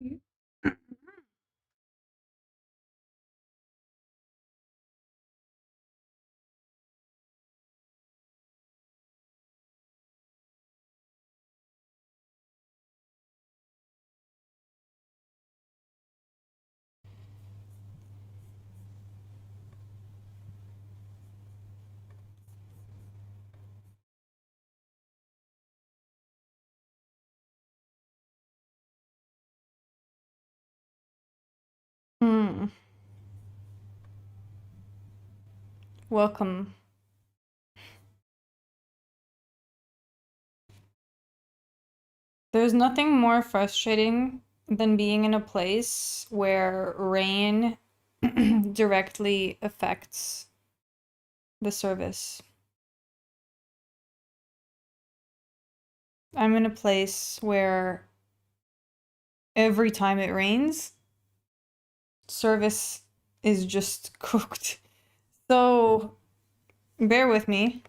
Hmm. Welcome. There's nothing more frustrating than being in a place where rain directly affects the service. I'm in a place where every time it rains, service is just cooked. So bear with me.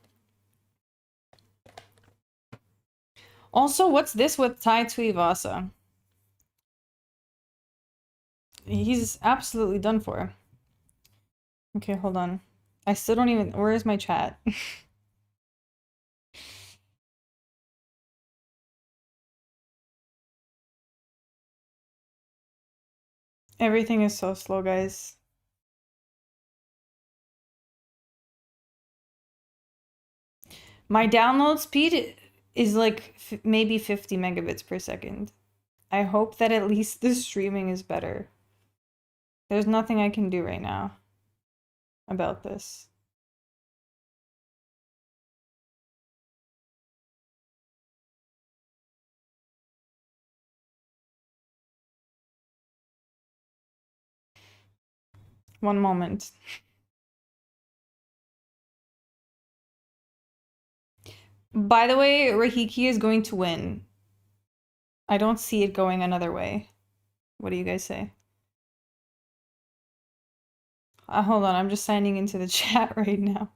Also, what's this with Tai Tuivasa? He's absolutely done for. Okay, hold on. I still don't even... Where is my chat? Everything is so slow, guys. My download speed is like maybe 50 megabits per second. I hope that at least the streaming is better. There's nothing I can do right now about this. One moment. By the way, Rahiki is going to win. I don't see it going another way. What do you guys say? Hold on, I'm just signing into the chat right now.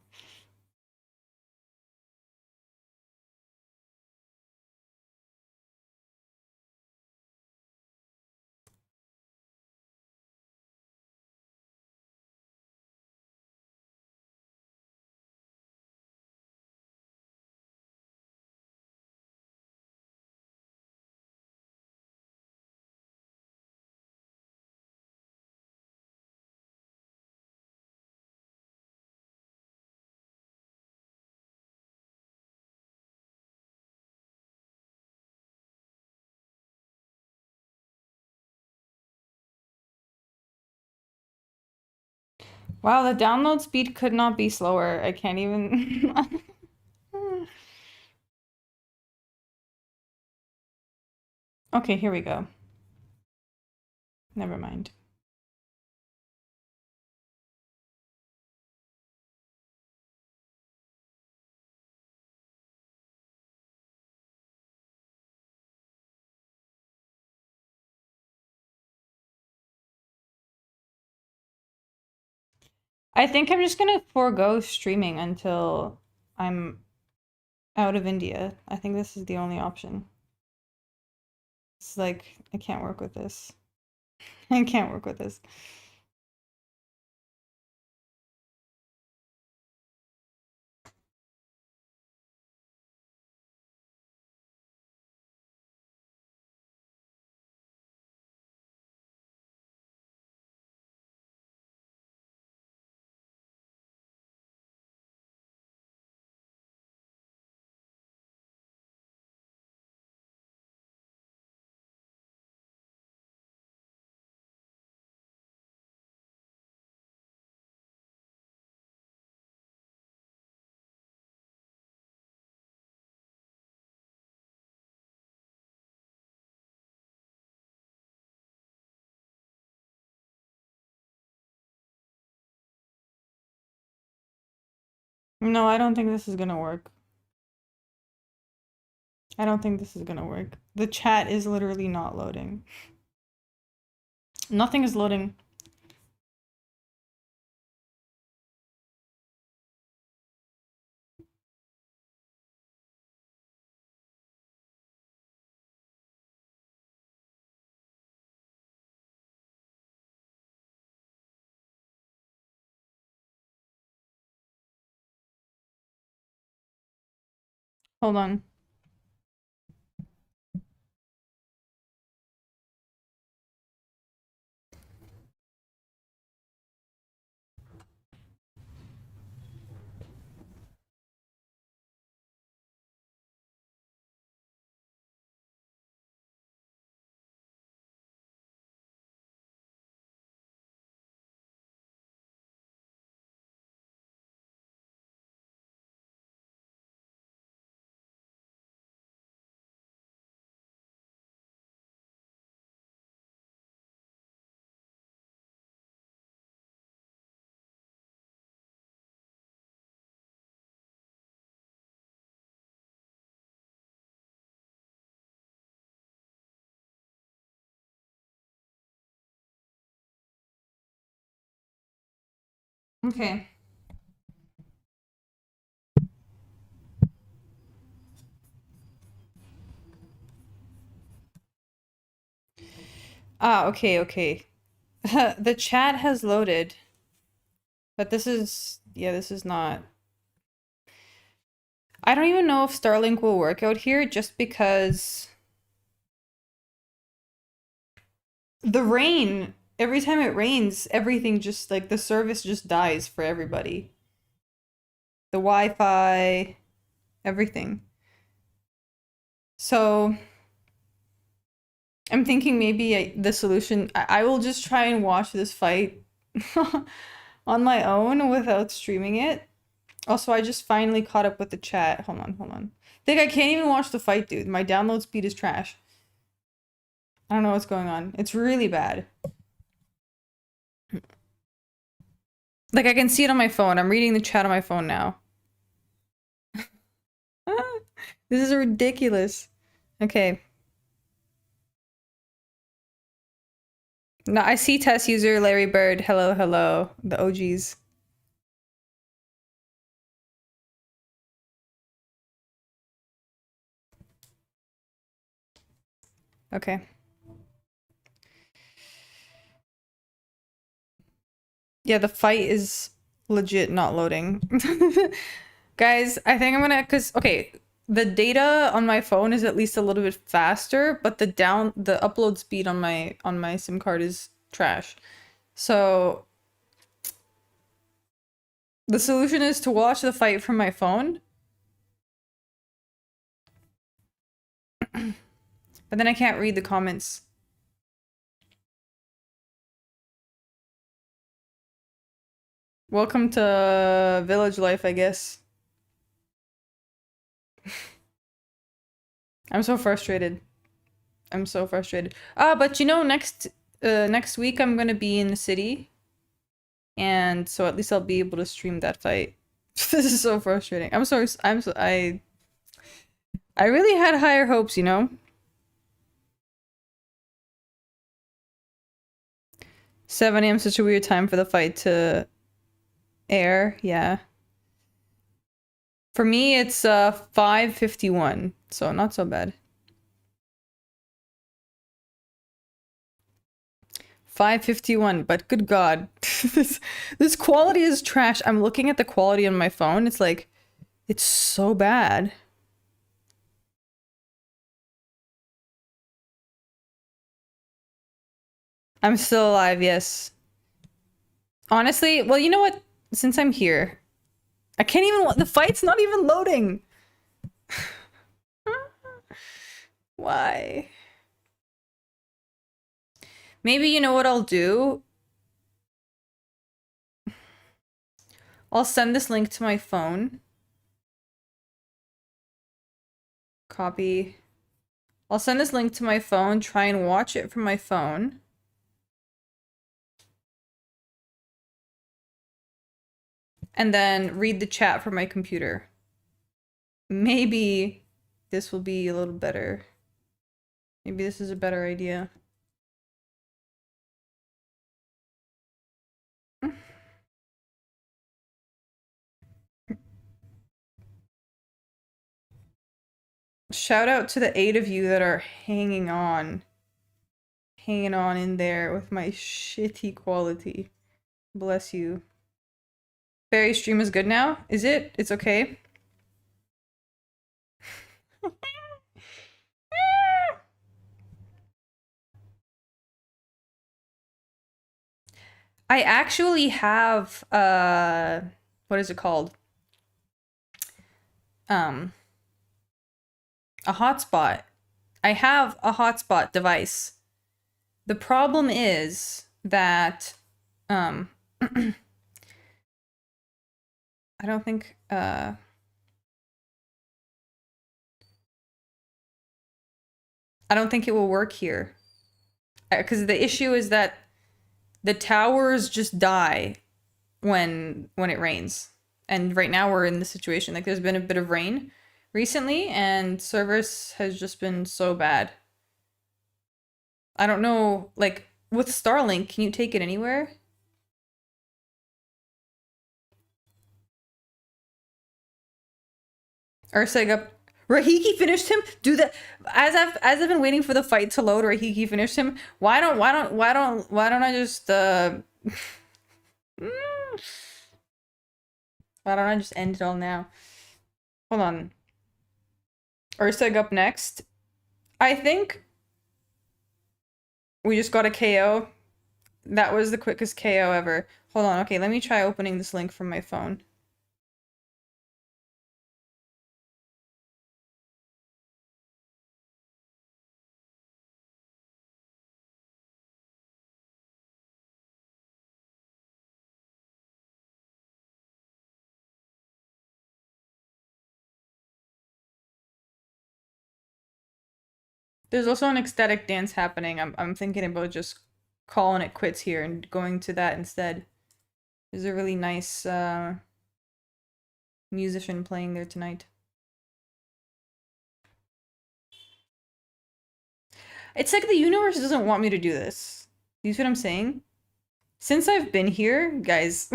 Wow, the download speed could not be slower. I can't even... Okay, here we go. Never mind. I think I'm just gonna forego streaming until I'm out of India. I think this is the only option. It's like, I can't work with this. I can't work with this. No, I don't think this is gonna work. I don't think this is gonna work. The chat is literally not loading. Nothing is loading. Hold on. Okay. Ah, okay, okay. The chat has loaded. But this is, yeah, this is not. I don't even know if Starlink will work out here just because the rain, every time it rains, everything just like the service just dies for everybody. The Wi-Fi, everything. So I'm thinking maybe the solution, I will just try and watch this fight on my own without streaming it. Also, I just finally caught up with the chat. Hold on, hold on. I think I can't even watch the fight, dude. My download speed is trash. I don't know what's going on. It's really bad. Like, I can see it on my phone. I'm reading the chat on my phone now. This is ridiculous. Okay. No, I see test user Larry Bird. Hello, hello. The OGs. Okay. Yeah, the fight is legit not loading. Guys, I think I'm gonna, cause okay, the data on my phone is at least a little bit faster, but the upload speed on my SIM card is trash. So the solution is to watch the fight from my phone. But then I can't read the comments. Welcome to village life, I guess. I'm so frustrated. I'm so frustrated. Ah, but you know, next week I'm gonna be in the city. And so at least I'll be able to stream that fight. This is so frustrating. I really had higher hopes, you know? 7 a.m. such a weird time for the fight to air, yeah. For me, it's 5:51, so not so bad. 5:51, but good God. This quality is trash. I'm looking at the quality on my phone. It's like, it's so bad. I'm still alive, yes. Honestly, well, you know what? Since I'm here, I can't even, the fight's not even loading. Why? Maybe you know what I'll do? I'll send this link to my phone. Copy. I'll send this link to my phone, try and watch it from my phone. And then read the chat from my computer. Maybe this will be a little better. Maybe this is a better idea. Shout out to the 8 of you that are hanging on. Hanging on in there with my shitty quality. Bless you. Barry's stream is good now? Is it? It's okay? I actually have what is it called? A hotspot. I have a hotspot device. The problem is that I don't think it will work here. Because the issue is that the towers just die when it rains. And right now we're in the situation, like there's been a bit of rain recently and service has just been so bad. I don't know, like with Starlink, can you take it anywhere? Ersig up. Rahiki finished him? Do that as I've been waiting for the fight to load, Rahiki finished him. Why don't I just why don't I just end it all now? Hold on. Ersig up next. I think we just got a KO. That was the quickest KO ever. Hold on, okay, let me try opening this link from my phone. There's also an ecstatic dance happening. I'm thinking about just calling it quits here and going to that instead. There's a really nice musician playing there tonight. It's like the universe doesn't want me to do this. You see what I'm saying? Since I've been here, guys,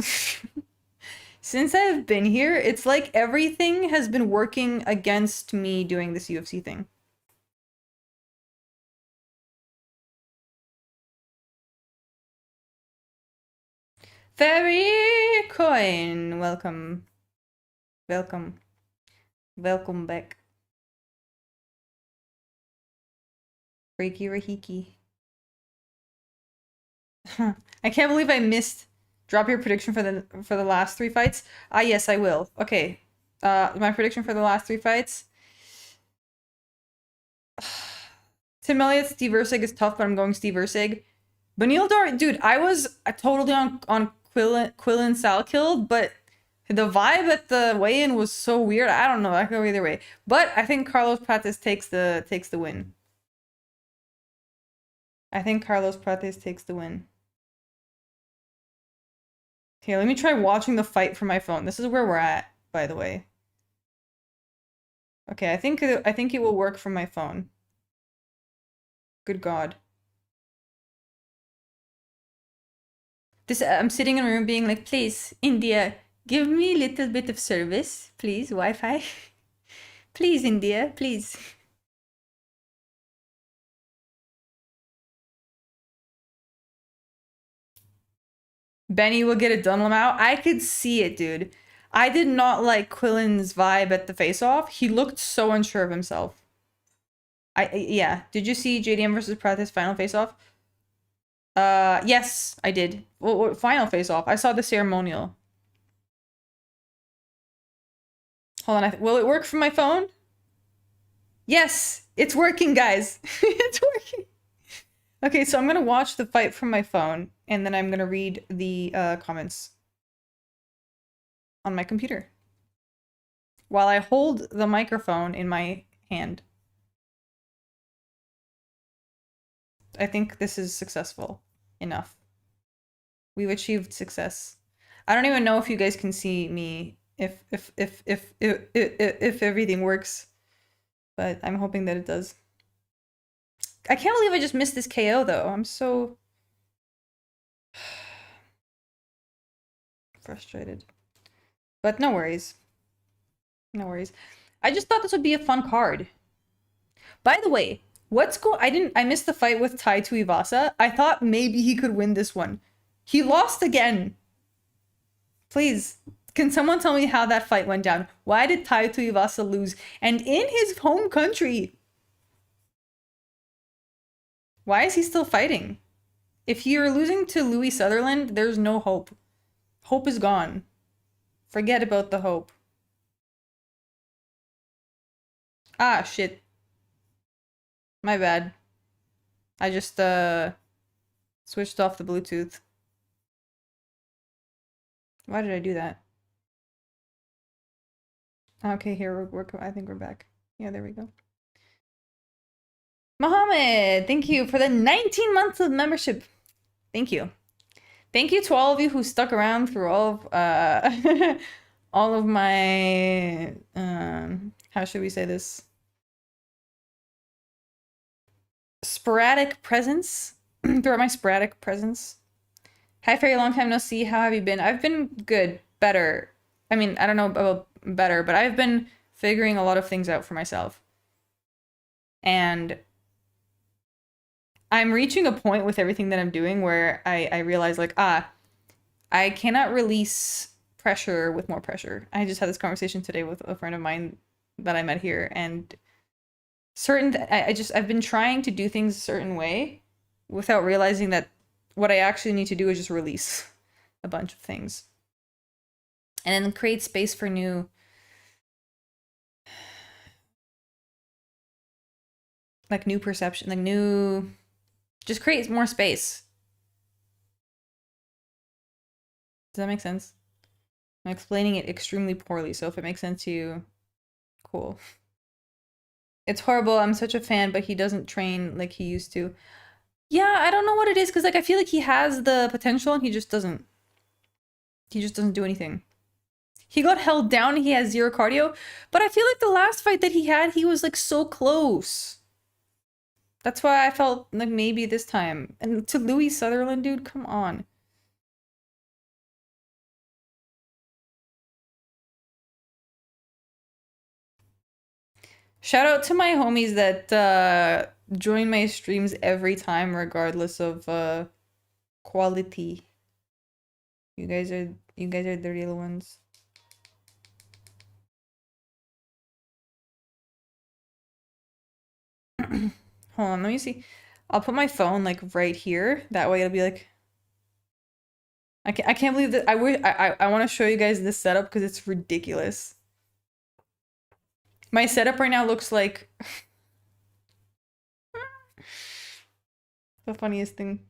since I've been here, it's like everything has been working against me doing this UFC thing. Fairy coin, welcome. Welcome. Welcome back. Reiki Rahiki. I can't believe I missed. Drop your prediction for the last 3 fights. Ah, yes, I will. Okay. My prediction for the last 3 fights. Tim Elliott, Steve Ersig is tough, but I'm going Steve Ersig. Benil Dar, dude, I was totally on Quillen Salkill, but the vibe at the weigh-in was so weird. I don't know. I could go either way, but I think Carlos Prates takes the win. I think Carlos Prates takes the win. Okay, let me try watching the fight from my phone. This is where we're at, by the way. Okay, I think it will work from my phone. Good God. I'm sitting in a room being like, please, India, give me a little bit of service, please, Wi-Fi. Please, India, please. Benny will get a Dunlum out. I could see it, dude. I did not like Quillen's vibe at the face-off. He looked so unsure of himself. Yeah. Did you see JDM versus Pratis final face-off? Yes, I did. Well, final face-off. I saw the ceremonial. Hold on. Will it work from my phone? Yes, it's working, guys. It's working. Okay, so I'm gonna watch the fight from my phone, and then I'm gonna read the comments on my computer while I hold the microphone in my hand. I think this is successful enough. We've achieved success. I don't even know if you guys can see me if everything works, but I'm hoping that it does. I can't believe I just missed this KO though. I'm so frustrated. But no worries. No worries. I just thought this would be a fun card. By the way, I missed the fight with Tai Tuivasa. I thought maybe he could win this one. He lost again. Please, can someone tell me how that fight went down? Why did Tai Tuivasa lose? And in his home country. Why is he still fighting? If you're losing to Louis Sutherland, there's no hope. Hope is gone. Forget about the hope. Ah, shit. My bad. I just, switched off the Bluetooth. Why did I do that? Okay, here, I think we're back. Yeah, there we go. Mohammed, thank you for the 19 months of membership. Thank you. Thank you to all of you who stuck around through all of, all of my, how should we say this? Sporadic presence. Throughout my sporadic presence. Hi, Fairy, long time no see. How have you been? I've been good, better. I mean, I don't know about better, but I've been figuring a lot of things out for myself. And I'm reaching a point with everything that I'm doing where I realize, like, I cannot release pressure with more pressure. I just had this conversation today with a friend of mine that I met here, and I've been trying to do things a certain way without realizing that what I actually need to do is just release a bunch of things. And then create space for new, like, new perception, like new, just create more space. Does that make sense? I'm explaining it extremely poorly, so if it makes sense to you, cool. It's horrible. I'm such a fan, but he doesn't train like he used to. Yeah, I don't know what it is, because, like, I feel like he has the potential and he just doesn't. He just doesn't do anything. He got held down, he has zero cardio, but I feel like the last fight that he had, he was, like, so close. That's why I felt like maybe this time. And to Louis Sutherland, dude, come on. Shout out to my homies that join my streams every time, regardless of quality. You guys are the real ones. Hold on, let me see. I'll put my phone, like, right here. That way it'll be like, I can't believe that. I want to show you guys this setup because it's ridiculous. My setup right now looks like the funniest thing.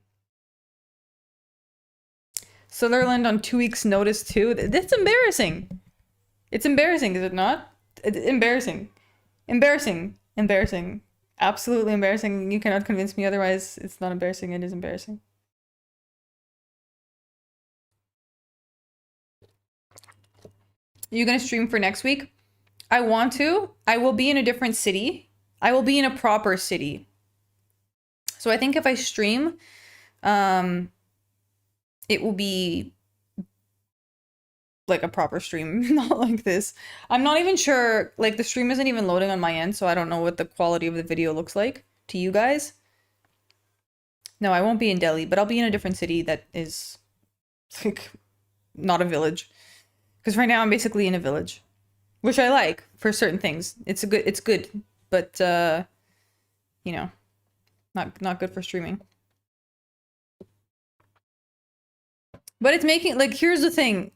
Sutherland on 2 weeks notice too. That's embarrassing. It's embarrassing, is it not? It's embarrassing. Embarrassing. Embarrassing. Absolutely embarrassing. You cannot convince me otherwise. It's not embarrassing. It is embarrassing. You gonna stream for next week? I want to. I will be in a different city. I will be in a proper city. So I think if I stream, it will be like a proper stream, not like this. I'm not even sure, like, the stream isn't even loading on my end, so I don't know what the quality of the video looks like to you guys. No, I won't be in Delhi, but I'll be in a different city that is, like, not a village. Because right now I'm basically in a village, which I like for certain things. It's good, but you know, not good for streaming. But it's making, like, here's the thing.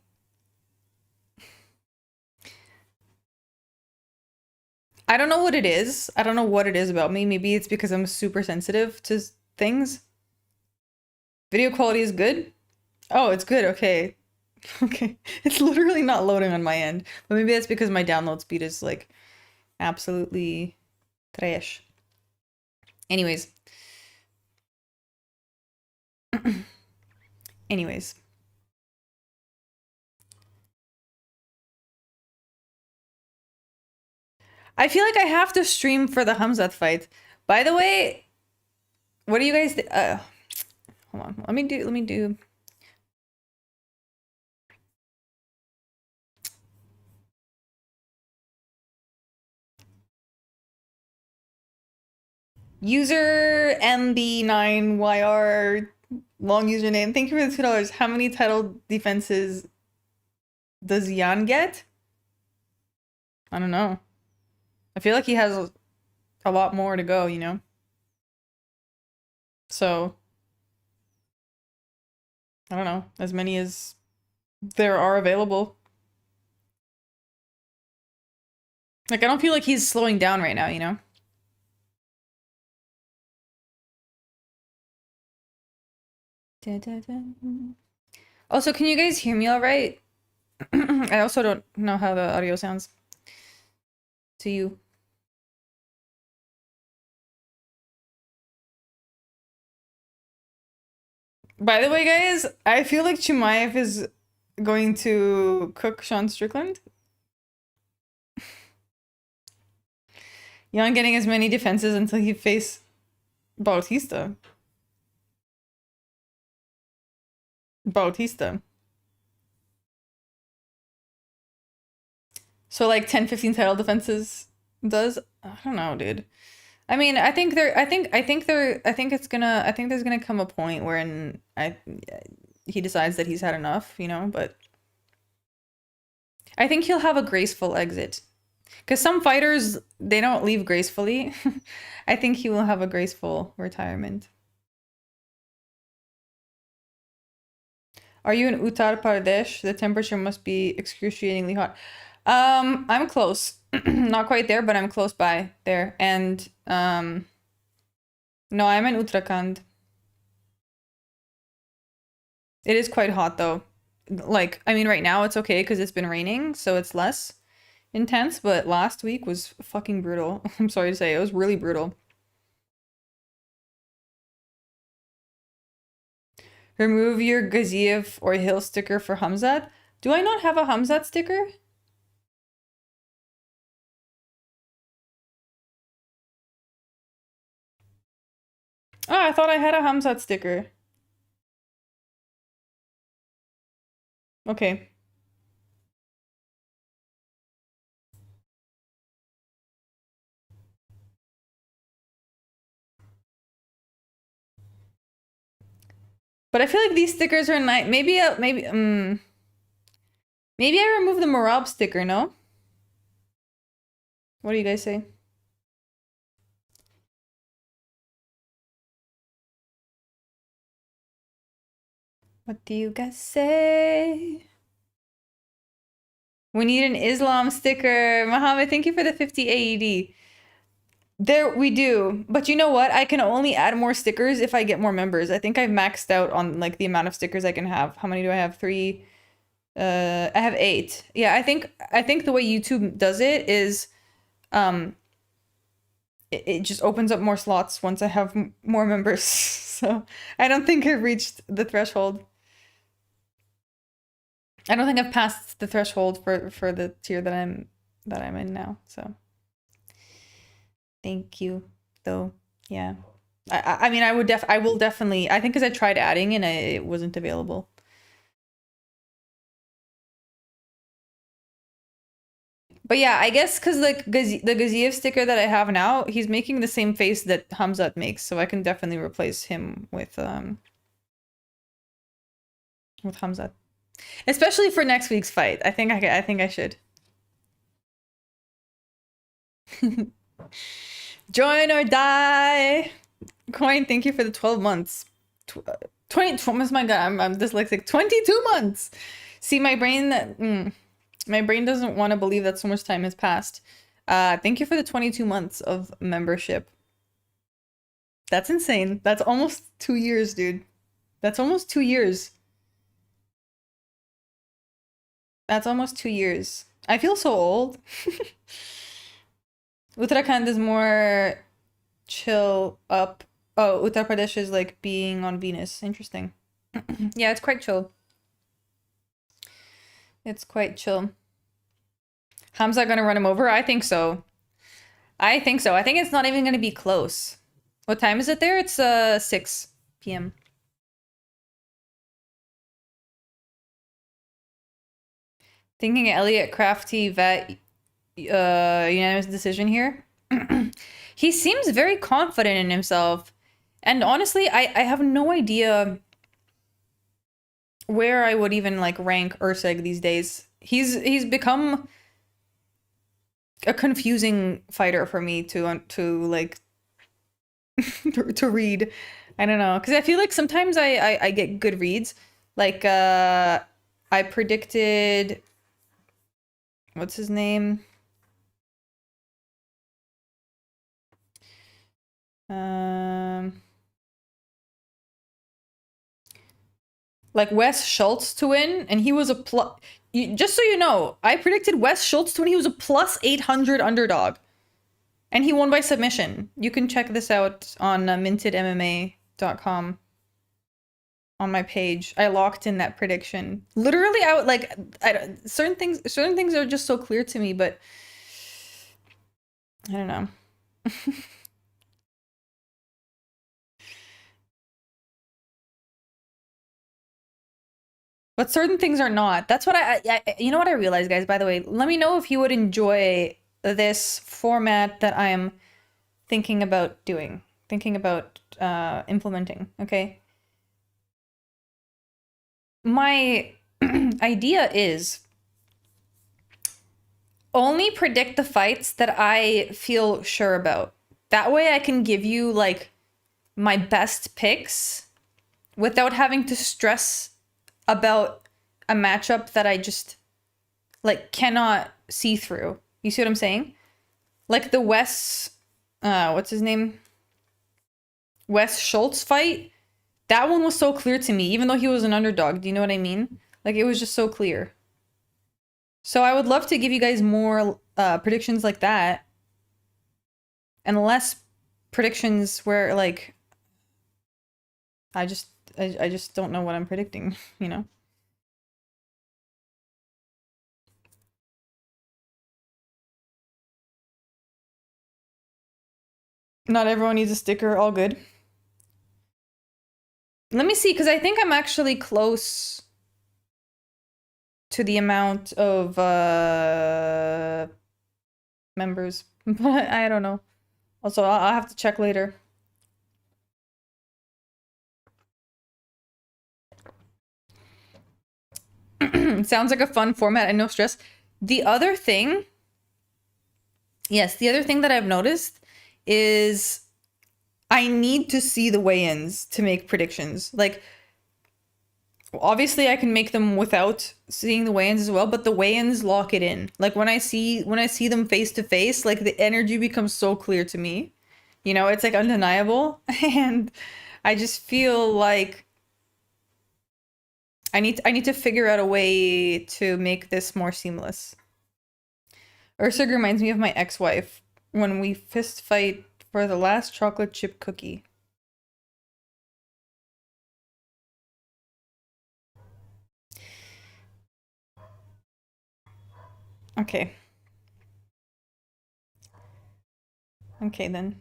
I don't know what it is. I don't know what it is about me. Maybe it's because I'm super sensitive to things. Video quality is good. Oh, it's good. Okay. Okay. It's literally not loading on my end. But maybe that's because my download speed is, like, absolutely trash. Anyways. Anyways. I feel like I have to stream for the Hamzat fight. By the way, what do you guys hold on. Let me do user MB9YR, long username. Thank you for the $2. How many title defenses does Jan get? I don't know. I feel like he has a lot more to go, you know? So I don't know, as many as there are available. Like, I don't feel like he's slowing down right now, you know? Also, can you guys hear me all right? I also don't know how the audio sounds to you. By the way, guys, I feel like Chimaev is going to cook Sean Strickland. Jan getting as many defenses until he face Bautista. So like 10, 15 title defenses does? I don't know, dude. I mean, I think there's gonna come a point where he decides that he's had enough, you know, but I think he'll have a graceful exit. Because some fighters, they don't leave gracefully. I think he will have a graceful retirement. Are you in Uttar Pradesh? The temperature must be excruciatingly hot. I'm close. Not quite there, but I'm close by there. And no, I'm in Uttarakhand. It is quite hot though. Like, I mean, right now it's okay because it's been raining, so it's less intense, but last week was fucking brutal. I'm sorry to say, it was really brutal. Remove your Gaziev or Hill sticker for Hamzat. Do I not have a Hamzat sticker? Oh, I thought I had a Hamzat sticker. Okay. But I feel like these stickers are nice. Maybe I remove the Marab sticker, no? What do you guys say? What do you guys say? We need an Islam sticker. Mohammed, thank you for the 50 AED. There we do. But you know what? I can only add more stickers if I get more members. I think I've maxed out on like the amount of stickers I can have. How many do I have? 3. I have 8. Yeah, I think the way YouTube does it is it just opens up more slots once I have more members. So I don't think I've reached the threshold. I don't think I've passed the threshold for the tier that I'm in now. So thank you, though. Yeah, I mean, I will definitely. I think because I tried adding and it wasn't available. But yeah, I guess because like the Gaziev sticker that I have now, he's making the same face that Hamzat makes, so I can definitely replace him with Hamzat. Especially for next week's fight. I think I should. Join or die. Coin, thank you for the 12 months. 20, oh my god, I'm dyslexic. 22 months. See, my brain doesn't want to believe that so much time has passed. Thank you for the 22 months of membership. That's insane. That's almost 2 years, dude. That's almost 2 years. That's almost 2 years. I feel so old. Uttarakhand is more chill up. Oh, Uttar Pradesh is like being on Venus. Interesting. Yeah, it's quite chill. It's quite chill. Hamza gonna run him over? I think so. I think so. I think it's not even gonna be close. What time is it there? It's 6 p.m. Thinking Elliot Crafty vet unanimous decision here. He seems very confident in himself. And honestly, I have no idea where I would even like rank Ersig these days. He's become a confusing fighter for me to like to read. I don't know, because I feel like sometimes I get good reads. Like, I predicted, what's his name? Like Wes Schultz to win, and he was a plus. Just so you know, I predicted Wes Schultz to win. He was a plus 800 underdog, and he won by submission. You can check this out on mintedmma.com on my page. I locked in that prediction. Literally, I would like certain things. Certain things are just so clear to me, but I don't know. But certain things are not. That's what you know what I realized, guys, by the way. Let me know if you would enjoy this format that I'm thinking about doing, thinking about implementing, okay? My idea is only predict the fights that I feel sure about. That way I can give you like my best picks without having to stress about a matchup that I just like cannot see through. You see what I'm saying? Like the what's his name? Wes Schultz fight. That one was so clear to me, even though he was an underdog. Do you know what I mean? Like it was just so clear. So I would love to give you guys more predictions like that. And less predictions where like I just don't know what I'm predicting, you know? Not everyone needs a sticker, all good. Let me see, because I think I'm actually close to the amount of members, but I don't know. Also, I'll have to check later. Sounds like a fun format and no stress. The other thing, yes, the other thing that I've noticed is I need to see the weigh-ins to make predictions. Like, obviously I can make them without seeing the weigh-ins as well, but the weigh-ins lock it in. Like when I see them face to face, like the energy becomes so clear to me. You know, it's like undeniable. And I just feel like I need to figure out a way to make this more seamless. Ersig reminds me of my ex-wife when we fist fight for the last chocolate chip cookie. Okay. Okay then.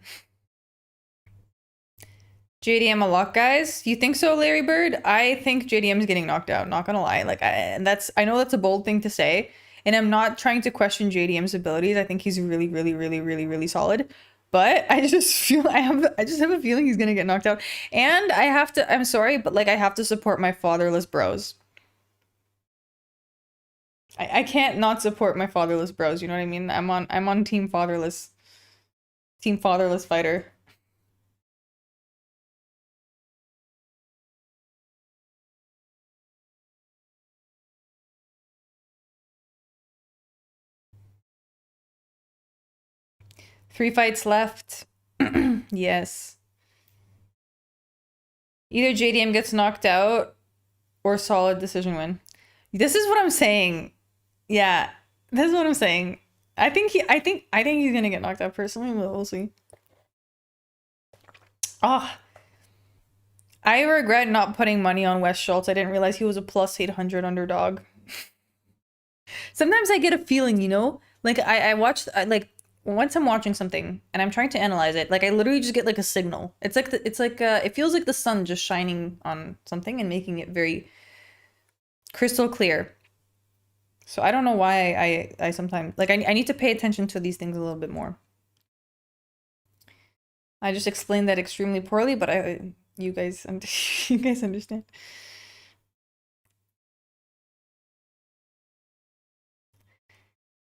JDM a lot, guys. You think so, Larry Bird? I think JDM's getting knocked out, not gonna lie. Like I know that's a bold thing to say, and I'm not trying to question JDM's abilities. I think he's really, really, really, really, really solid. But I just feel I just have a feeling he's gonna get knocked out. And I'm sorry, but like I have to support my fatherless bros. I can't not support my fatherless bros, you know what I mean? I'm on team fatherless. Team fatherless fighter. Three fights left. Yes. Either JDM gets knocked out or solid decision win. This is what I'm saying. Yeah, this is what I'm saying. I think he's gonna get knocked out personally, but we'll see. Oh, I regret not putting money on Wes Schultz. I didn't realize he was a plus 800 underdog. Sometimes I get a feeling, you know, like I watch like once I'm watching something and I'm trying to analyze it, like I literally just get like a signal. It's like it feels like the sun just shining on something and making it very crystal clear. So I don't know why I sometimes like I need to pay attention to these things a little bit more. I just explained that extremely poorly, but you guys you guys understand.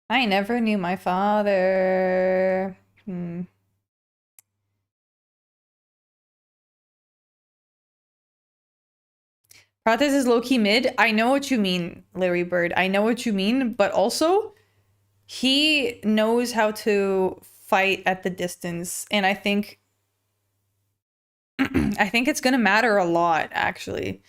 I never knew my father. Prates is low-key mid. I know what you mean, Larry Bird. I know what you mean, but also he knows how to fight at the distance, and I think I think it's gonna matter a lot, actually.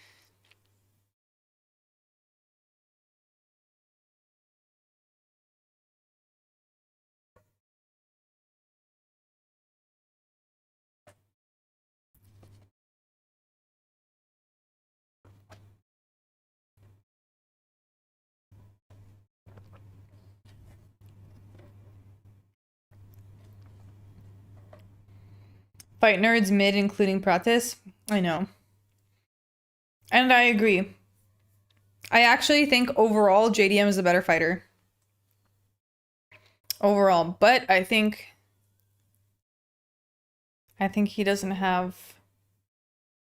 Fight nerds mid, including Prates. I know. And I agree. I actually think overall JDM is a better fighter. Overall, but I think he doesn't have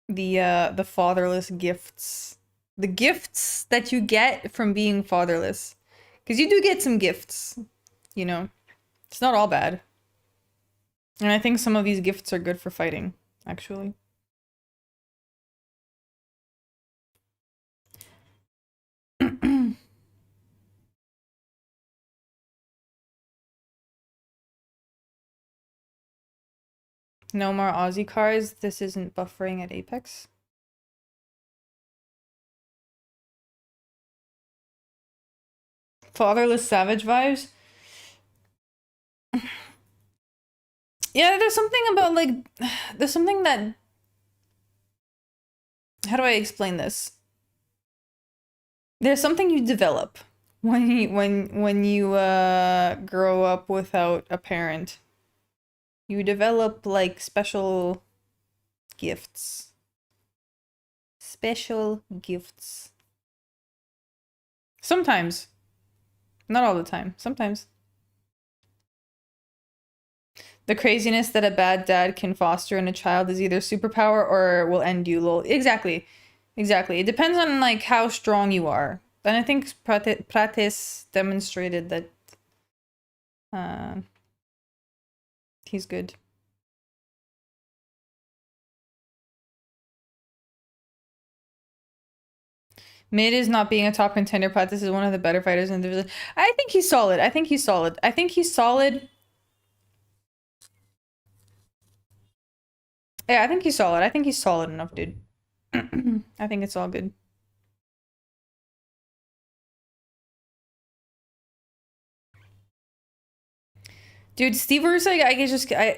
the fatherless gifts. The gifts that you get from being fatherless. Because you do get some gifts, you know. It's not all bad. And I think some of these gifts are good for fighting, actually. No more Aussie cars. This isn't buffering at Apex. Fatherless Savage vibes. Yeah, there's something about like there's something that, how do I explain this? There's something you develop when you grow up without a parent. You develop like special gifts. Special gifts. Sometimes. Not all the time. Sometimes. The craziness that a bad dad can foster in a child is either superpower or will end you, lol. Exactly. Exactly. It depends on like how strong you are. And I think Prates demonstrated that uh, he's good. Mid is not being a top contender. Prates is one of the better fighters in the division. I think he's solid. I think he's solid. I think he's solid. Yeah, I think he's solid. I think he's solid enough, dude. I think it's all good. Dude, Steve Ersig,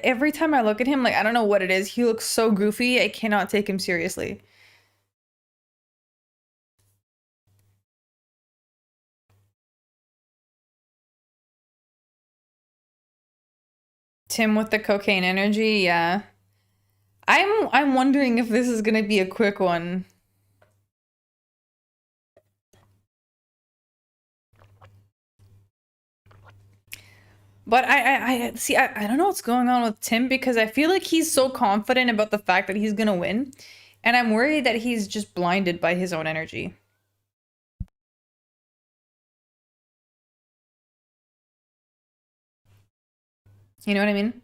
every time I look at him, like, I don't know what it is. He looks so goofy. I cannot take him seriously. Tim with the cocaine energy, yeah. I'm wondering if this is gonna be a quick one. But I see, I don't know what's going on with Tim because I feel like he's so confident about the fact that he's gonna win. And I'm worried that he's just blinded by his own energy. You know what I mean?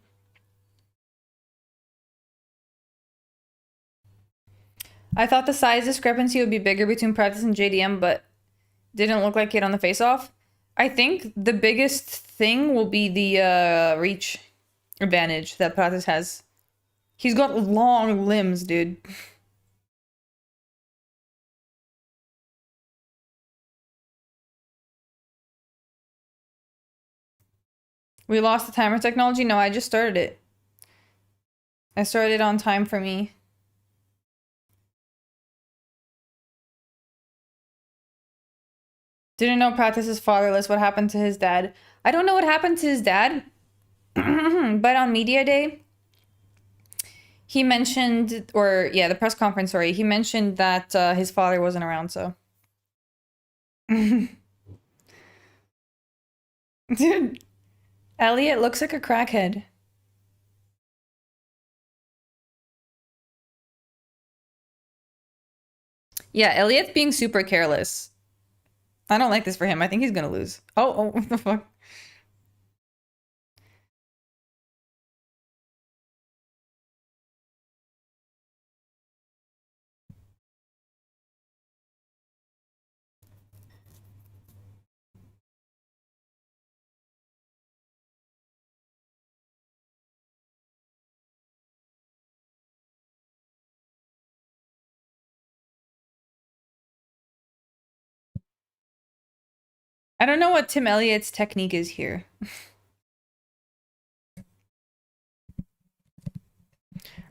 I thought the size discrepancy would be bigger between Prates and JDM, but didn't look like it on the face-off. I think the biggest thing will be the reach advantage that Prates has. He's got long limbs, dude. We lost the timer technology? No, I just started it. I started on time for me. Didn't know Prates is fatherless. What happened to his dad? I don't know what happened to his dad. But on media day, he mentioned, or yeah, the press conference, sorry, he mentioned that his father wasn't around, so. Dude, Elliot looks like a crackhead. Yeah, Elliot's being super careless. I don't like this for him. I think he's gonna lose. Oh, what the fuck? I don't know what Tim Elliott's technique is here.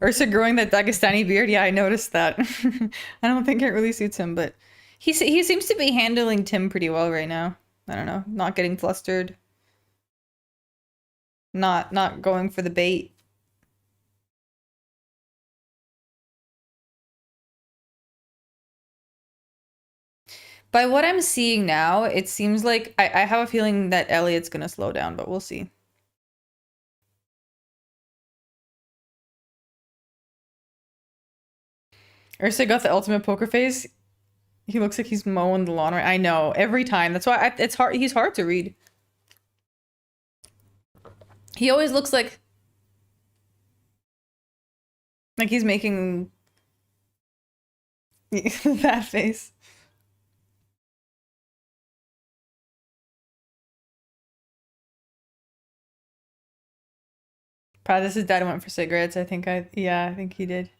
Ursa growing that Dagestani beard. Yeah, I noticed that. I don't think it really suits him, but he seems to be handling Tim pretty well right now. I don't know, not getting flustered, not going for the bait. By what I'm seeing now, it seems like I have a feeling that Elliot's gonna slow down, but we'll see. Ursa got the ultimate poker face. He looks like he's mowing the lawn right. I know, every time. That's why it's hard. He's hard to read. He always looks like he's making that face. Prates' dad went for cigarettes. I think yeah, I think he did.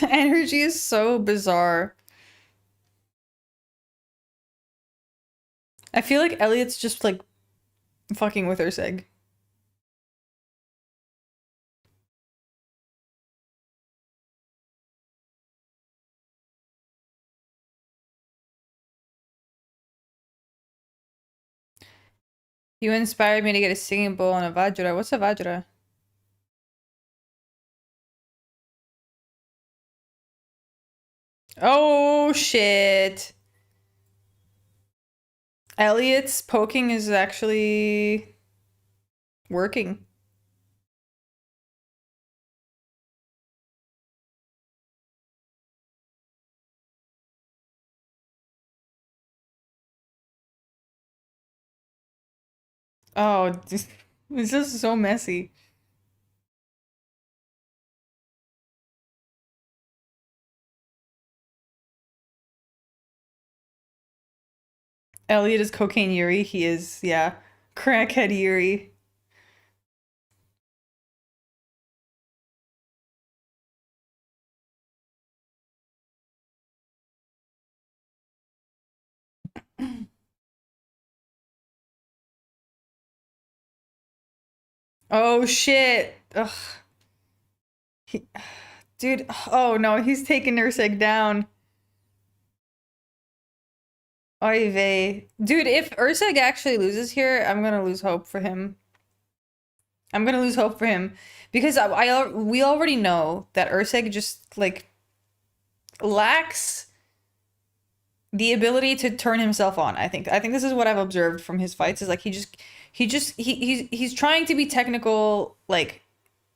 Energy is so bizarre. I feel like Elliot's just like fucking with Ersig. You inspired me to get a singing bowl and a Vajra. What's a Vajra? Oh shit. Elliot's poking is actually working. Oh, it's just so messy. Elliot is cocaine Yuri. He is, yeah. Crackhead Yuri. Oh shit. Ugh. He, dude, oh no, he's taking Ersig down. Oy vey. Dude, if Ersig actually loses here, I'm gonna lose hope for him. I'm gonna lose hope for him. Because we already know that Ersig just, like, lacks the ability to turn himself on, I think. I think this is what I've observed from his fights, is like he's trying to be technical, like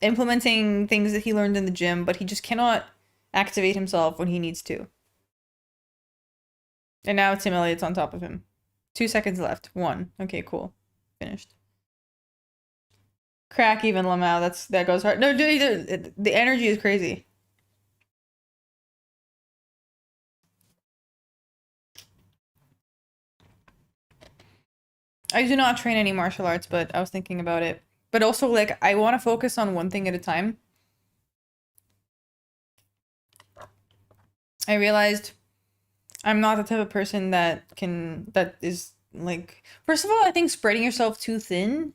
implementing things that he learned in the gym, but he just cannot activate himself when he needs to. And now Tim Elliott's on top of him. 2 seconds left. 1. Okay, cool. Finished. Crack even Lamau. That goes hard. No, dude, the energy is crazy. I do not train any martial arts, but I was thinking about it. But also, like, I want to focus on one thing at a time. I realized I'm not the type of person that is like, first of all, I think spreading yourself too thin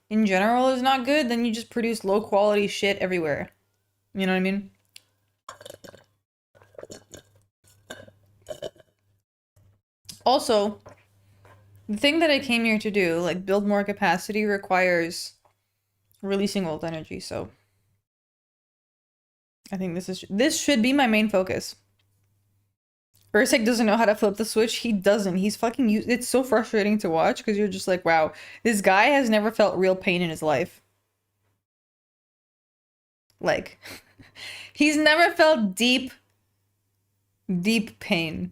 in general is not good. Then you just produce low quality shit everywhere. You know what I mean? Also, the thing that I came here to do, like build more capacity, requires releasing old energy. So I think this should be my main focus. Ersig doesn't know how to flip the switch. He doesn't. He's fucking it's so frustrating to watch because you're just like, wow, this guy has never felt real pain in his life. Like, he's never felt deep pain.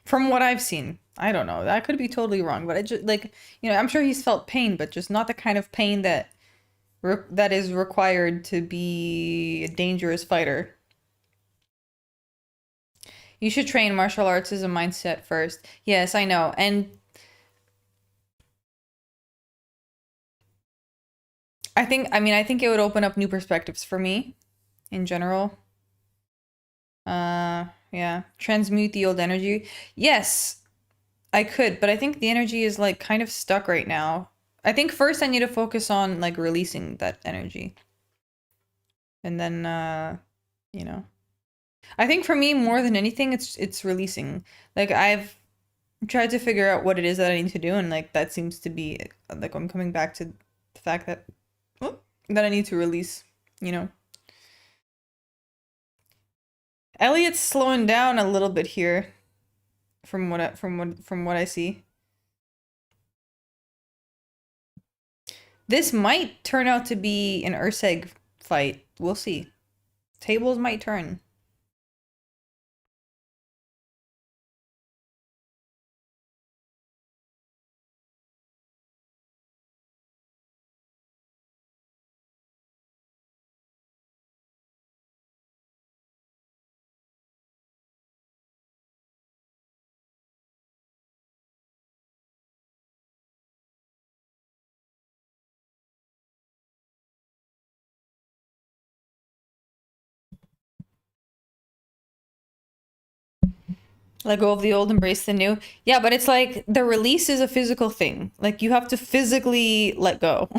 From what I've seen. I don't know. That could be totally wrong, but I just like, I'm sure he's felt pain, but just not the kind of pain that is required to be a dangerous fighter. You should train martial arts as a mindset first. Yes, I know. And I think it would open up new perspectives for me in general. Yeah. Transmute the old energy. Yes, I could, but I think the energy is like kind of stuck right now. I think first I need to focus on like releasing that energy. And then you know. I think for me more than anything it's releasing. Like I've tried to figure out what it is that I need to do, and like that seems to be like I'm coming back to the fact that that I need to release, you know. Elliot's slowing down a little bit here from what I see. This might turn out to be an Ersig fight. We'll see. Tables might turn. Let go of the old, embrace the new. Yeah, but it's like the release is a physical thing. Like you have to physically let go.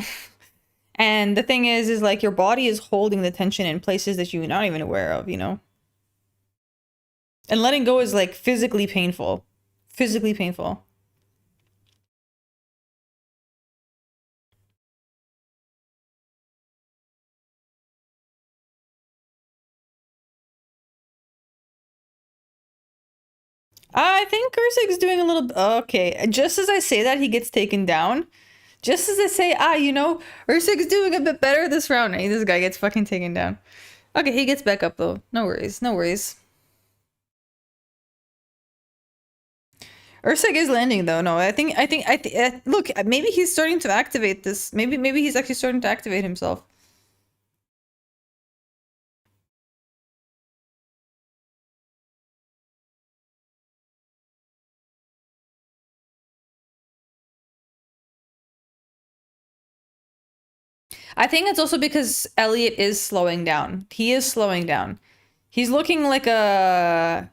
And the thing is like your body is holding the tension in places that you're not even aware of, you know? And letting go is like physically painful. Physically painful. I think Ersig's doing a little. Okay, just as I say that, he gets taken down. Just as I say, Ersig's doing a bit better this round. Hey, this guy gets fucking taken down. Okay, he gets back up though. No worries, no worries. Ersig is landing though. No, look, maybe he's starting to activate this. Maybe he's actually starting to activate himself. I think it's also because Elliot is slowing down. He is slowing down. He's looking like a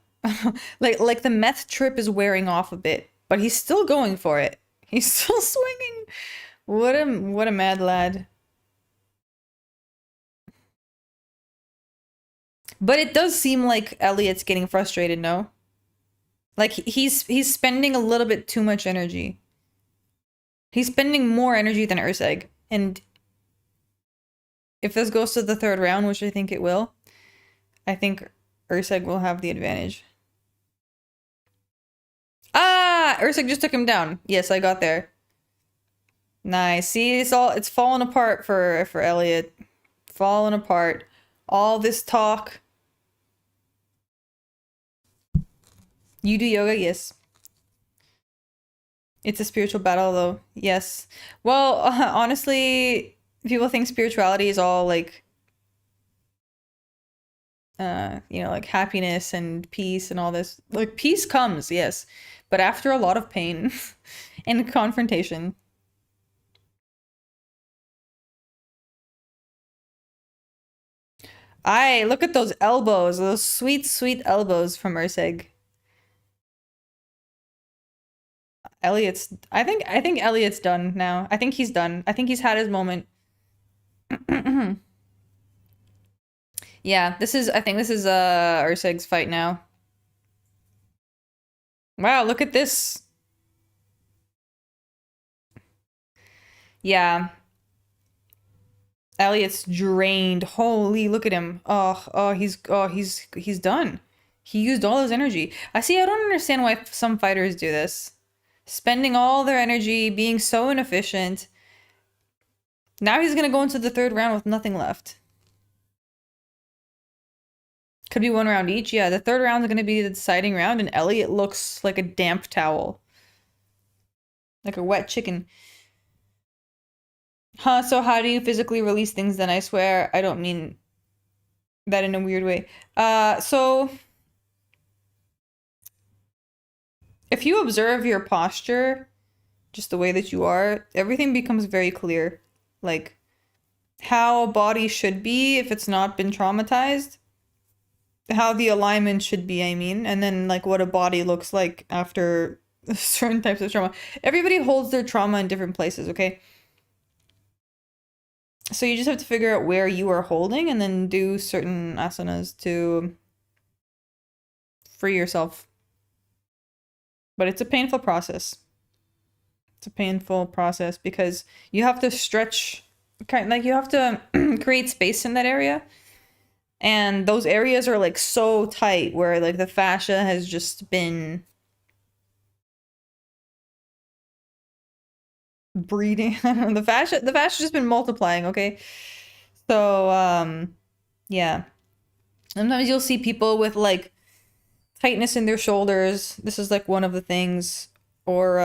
like the meth trip is wearing off a bit, but he's still going for it. He's still swinging. What a mad lad. But it does seem like Elliot's getting frustrated, no? Like he's spending a little bit too much energy. He's spending more energy than Erseg. And if this goes to the third round, which I think it will, I think Erseg will have the advantage. Ah! Ersig just took him down. Yes, I got there. Nice. See, it's falling apart for Elliot. Falling apart. All this talk. You do yoga? Yes. It's a spiritual battle though. Yes. Well, honestly, people think spirituality is all like like happiness and peace and all this. Like peace comes, yes, but after a lot of pain and confrontation. Look at those elbows, those sweet, sweet elbows from Ersig. I think Elliot's done now. I think he's done. I think he's had his moment. Yeah, I think this is Ersig's fight now. Wow, look at this. Yeah. Elliot's drained. Holy, look at him. He's done. He used all his energy. I don't understand why some fighters do this. Spending all their energy, being so inefficient. Now he's gonna go into the third round with nothing left. Could be 1 round each. Yeah, the third round is going to be the deciding round, and Elliot looks like a damp towel. Like a wet chicken. Huh, so how do you physically release things then? I swear I don't mean that in a weird way. So if you observe your posture, just the way that you are, everything becomes very clear. Like how a body should be if it's not been traumatized, how the alignment should be, I mean, and then like what a body looks like after certain types of trauma. Everybody holds their trauma in different places, okay? So you just have to figure out where you are holding and then do certain asanas to free yourself. But it's a painful process. It's a painful process because you have to stretch, like you have to create space in that area. And those areas are like so tight where like the fascia has just been breeding. I don't know, the fascia's just been multiplying, okay? So yeah. Sometimes you'll see people with like tightness in their shoulders. This is like one of the things. Or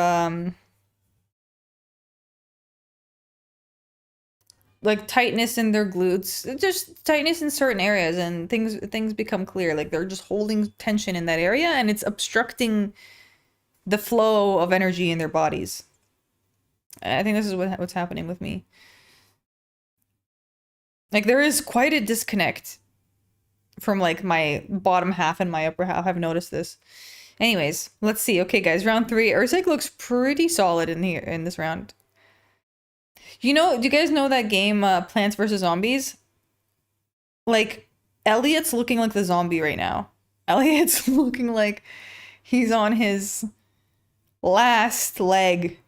like tightness in their glutes. Just tightness in certain areas and things become clear. Like they're just holding tension in that area and it's obstructing the flow of energy in their bodies. I think this is what's happening with me. Like there is quite a disconnect from like my bottom half and my upper half. I've noticed this. Anyways, let's see. Okay, guys, round 3. Ersig looks pretty solid in this round. You know, do you guys know that game Plants vs. Zombies? Like Elliot's looking like the zombie right now. Elliot's looking like he's on his last leg.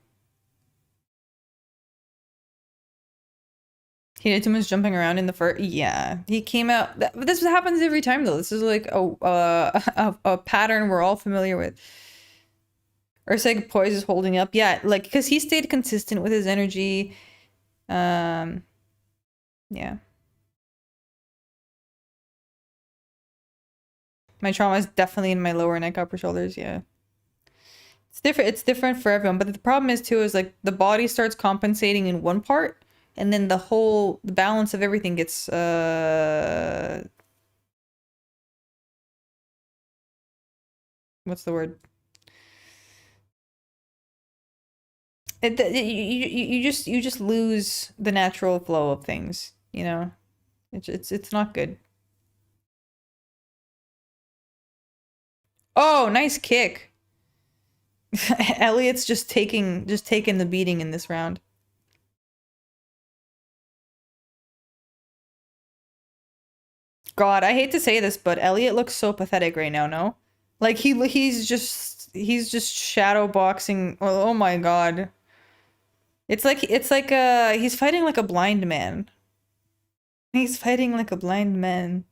He did too much jumping around in the first. Yeah, he came out. This happens every time though. This is like a pattern we're all familiar with. Ersig poise is holding up. Yeah, like because he stayed consistent with his energy. Yeah. My trauma is definitely in my lower neck, upper shoulders. Yeah. It's different. It's different for everyone. But the problem is too is like the body starts compensating in one part, and then the balance of everything gets what's the word? You just lose the natural flow of things, you know? It's not good. Oh, nice kick. Elliot's just taking the beating in this round. God, I hate to say this, but Elliot looks so pathetic right now, no? Like he's just shadow boxing. Oh my God. It's like he's fighting like a blind man. He's fighting like a blind man.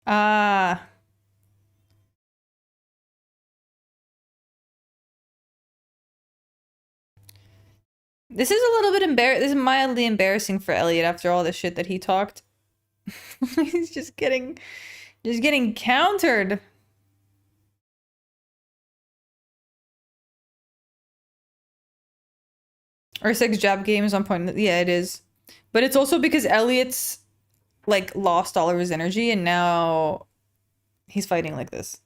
Ah. This is a little bit this is mildly embarrassing for Elliot after all the shit that he talked. He's just getting countered. Ersig's jab game is on point. Yeah, it is. But it's also because Elliot's like lost all of his energy and now he's fighting like this.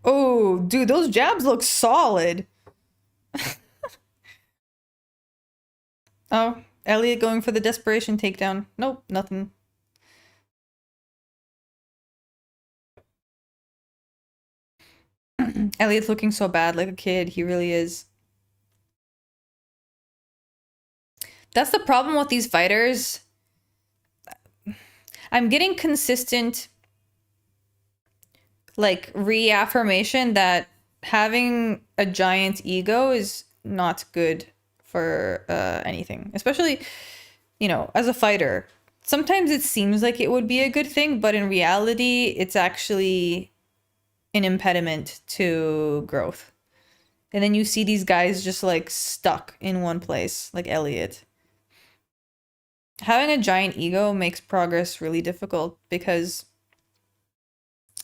Oh, dude, those jabs look solid. Oh, Elliot going for the desperation takedown. Nope, nothing. Elliot's looking so bad, like a kid. He really is. That's the problem with these fighters. I'm getting consistent like reaffirmation that having a giant ego is not good for anything, especially, you know, as a fighter. Sometimes it seems like it would be a good thing, but in reality, it's actually an impediment to growth. And then you see these guys just like stuck in one place, like Elliot. Having a giant ego makes progress really difficult because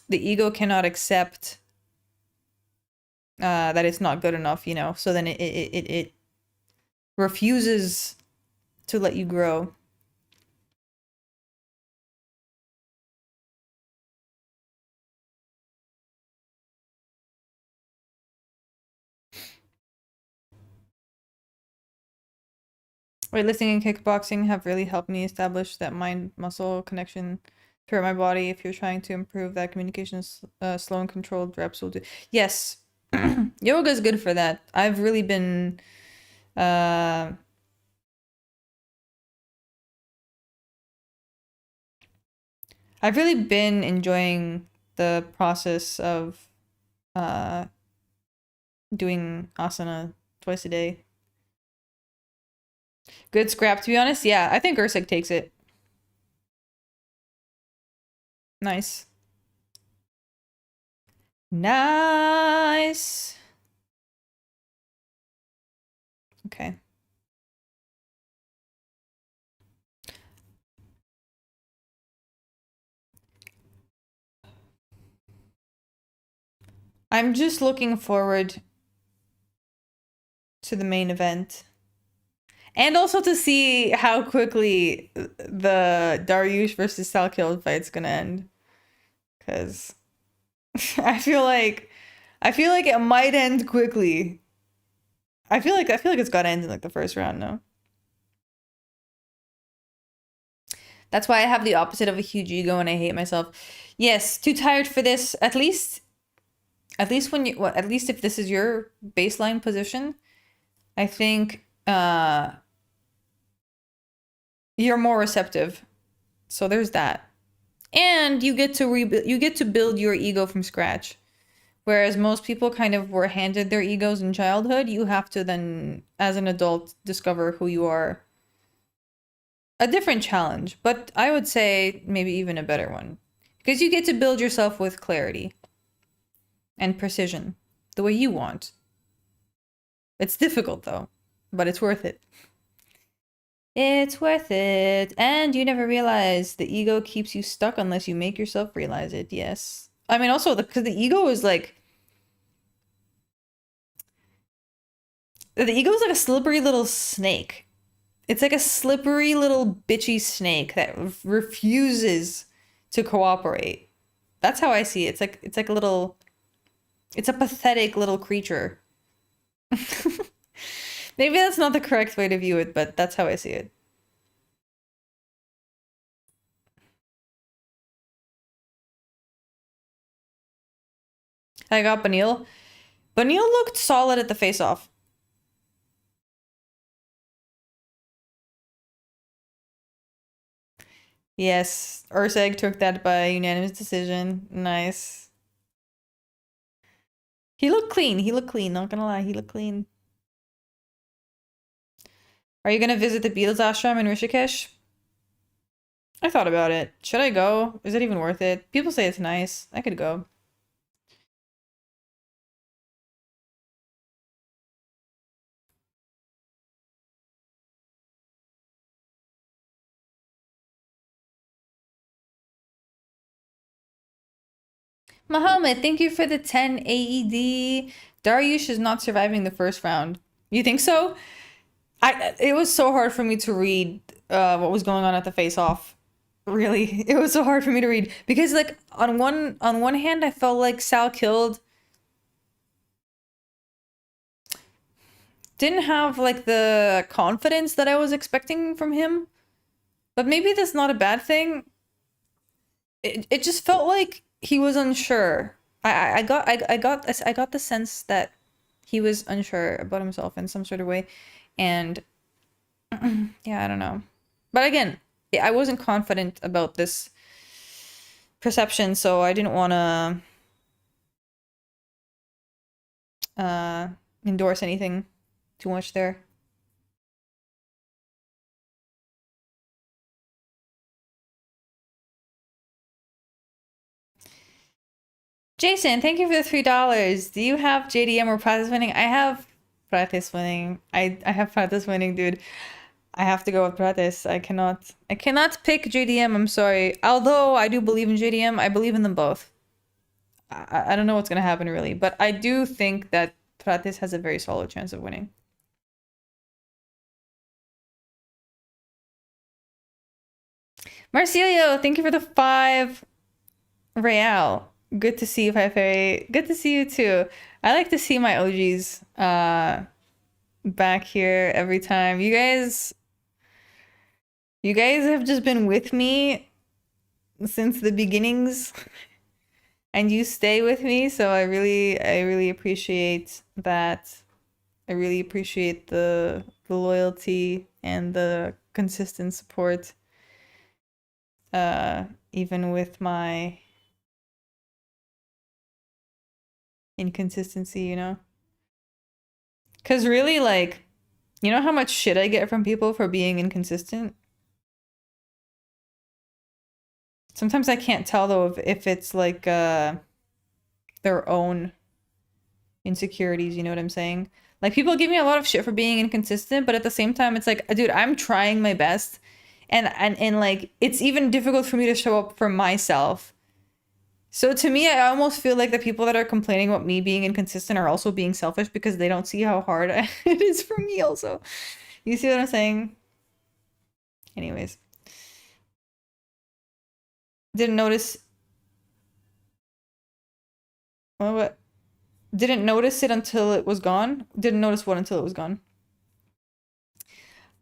the ego cannot accept that it's not good enough, you know. So then it refuses to let you grow. Weightlifting and kickboxing have really helped me establish that mind-muscle connection throughout my body. If you're trying to improve that communication, slow and controlled reps will do. Yes, yoga is good for that. I've really been uh, I've really been enjoying the process of uh, doing asana twice a day. Good scrap, to be honest. Yeah, I think Ersig takes it. Nice. Nice. Okay. I'm just looking forward to the main event. And also to see how quickly the Dariush versus Salkild fight's gonna end. Because I feel like it might end quickly. I feel like it's gotta end in like the first round, no? That's why I have the opposite of a huge ego and I hate myself. Yes, too tired for this. At least when you at least if this is your baseline position, I think you're more receptive. So there's that. And you get to build your ego from scratch. Whereas most people kind of were handed their egos in childhood, you have to then as an adult discover who you are. A different challenge, but I would say maybe even a better one. Because you get to build yourself with clarity and precision, the way you want. It's difficult though, but it's worth it. It's worth it. And you never realize the ego keeps you stuck unless you make yourself realize it. Yes. I mean, also, because the ego is like... The ego is like a slippery little snake. It's like a slippery little bitchy snake that refuses to cooperate. That's how I see it. It's like a little... It's a pathetic little creature. Maybe that's not the correct way to view it, but that's how I see it. I got Banil. Banil looked solid at the face-off. Yes, Ersig took that by unanimous decision. Nice. He looked clean. He looked clean. Not gonna lie, he looked clean. Are you gonna visit the Beatles ashram in Rishikesh? I thought about it. Should I go? Is it even worth it? People say it's nice. I could go. Mohammed, thank you for the 10 AED. Dariush is not surviving the first round. You think so? It was so hard for me to read what was going on at the face-off. Really, it was so hard for me to read because like on one hand I felt like Salkild didn't have like the confidence that I was expecting from him. But maybe that's not a bad thing. It just felt like he was unsure. I got the sense that he was unsure about himself in some sort of way. And yeah, I don't know. But again, I wasn't confident about this perception, so I didn't want to endorse anything too much there. Jason, thank you for the $3. Do you have JDM or Prates winning? I have Prates winning. I have Prates winning, dude. I have to go with Prates. I cannot pick JDM, I'm sorry. Although I do believe in JDM, I believe in them both. I don't know what's gonna happen really, but I do think that Prates has a very solid chance of winning. Marcelio, thank you for the 5 real. Good to see you, Pepe. Good to see you too. I like to see my OGs back here every time. You guys have just been with me since the beginnings and you stay with me, so I really appreciate that. I really appreciate the loyalty and the consistent support. Even with my inconsistency, you know? Because really, like, you know how much shit I get from people for being inconsistent? Sometimes I can't tell, though, if it's, like, their own insecurities, you know what I'm saying? Like, people give me a lot of shit for being inconsistent, but at the same time, it's like, dude, I'm trying my best. And like, it's even difficult for me to show up for myself. So to me, I almost feel like the people that are complaining about me being inconsistent are also being selfish because they don't see how hard it is for me also. You see what I'm saying? Anyways. Didn't notice... Well, what? Didn't notice it until it was gone? Didn't notice what until it was gone?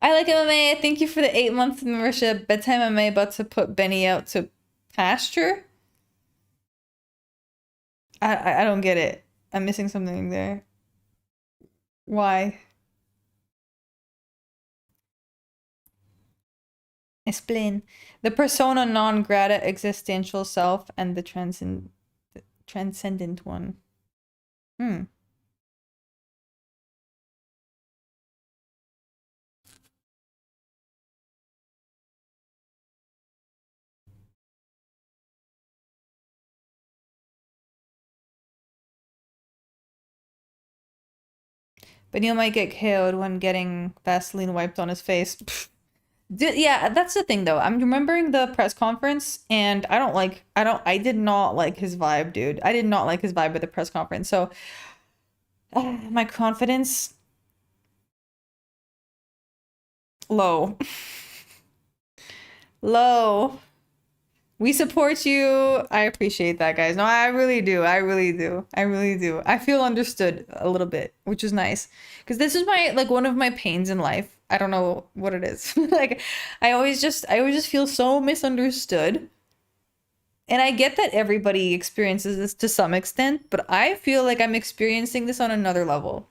I like MMA. Thank you for the 8-month membership. Bedtime MMA about to put Benny out to pasture? I don't get it. I'm missing something there. Why? Explain. The persona non grata existential self and the transcendent one. Hmm. But Neil might get KO'd when getting Vaseline wiped on his face. Yeah, that's the thing though. I'm remembering the press conference and I did not like his vibe, dude. I did not like his vibe at the press conference. So my confidence low. Low. We support you. I appreciate that, guys. No, I really do. I really do. I really do. I feel understood a little bit, which is nice. Because this is my, like, one of my pains in life. I don't know what it is. Like, I always just feel so misunderstood. And I get that everybody experiences this to some extent, but I feel like I'm experiencing this on another level.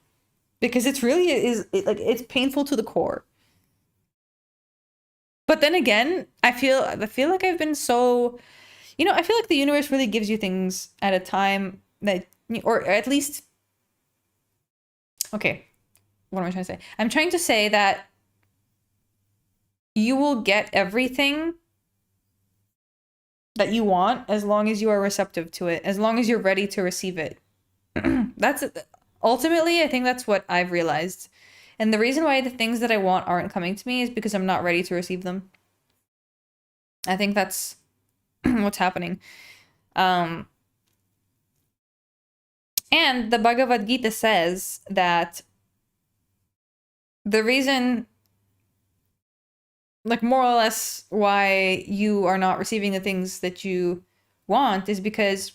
Because it's really like, it's painful to the core. But then again, I feel like I've been so... You know, I feel like the universe really gives you things at a time that, or at least, okay, what am I trying to say? I'm trying to say that you will get everything that you want as long as you are receptive to it, as long as you're ready to receive it. That's ultimately, I think that's what I've realized. And the reason why the things that I want aren't coming to me is because I'm not ready to receive them. I think that's what's happening. And the Bhagavad Gita says that the reason, like, more or less why you are not receiving the things that you want is because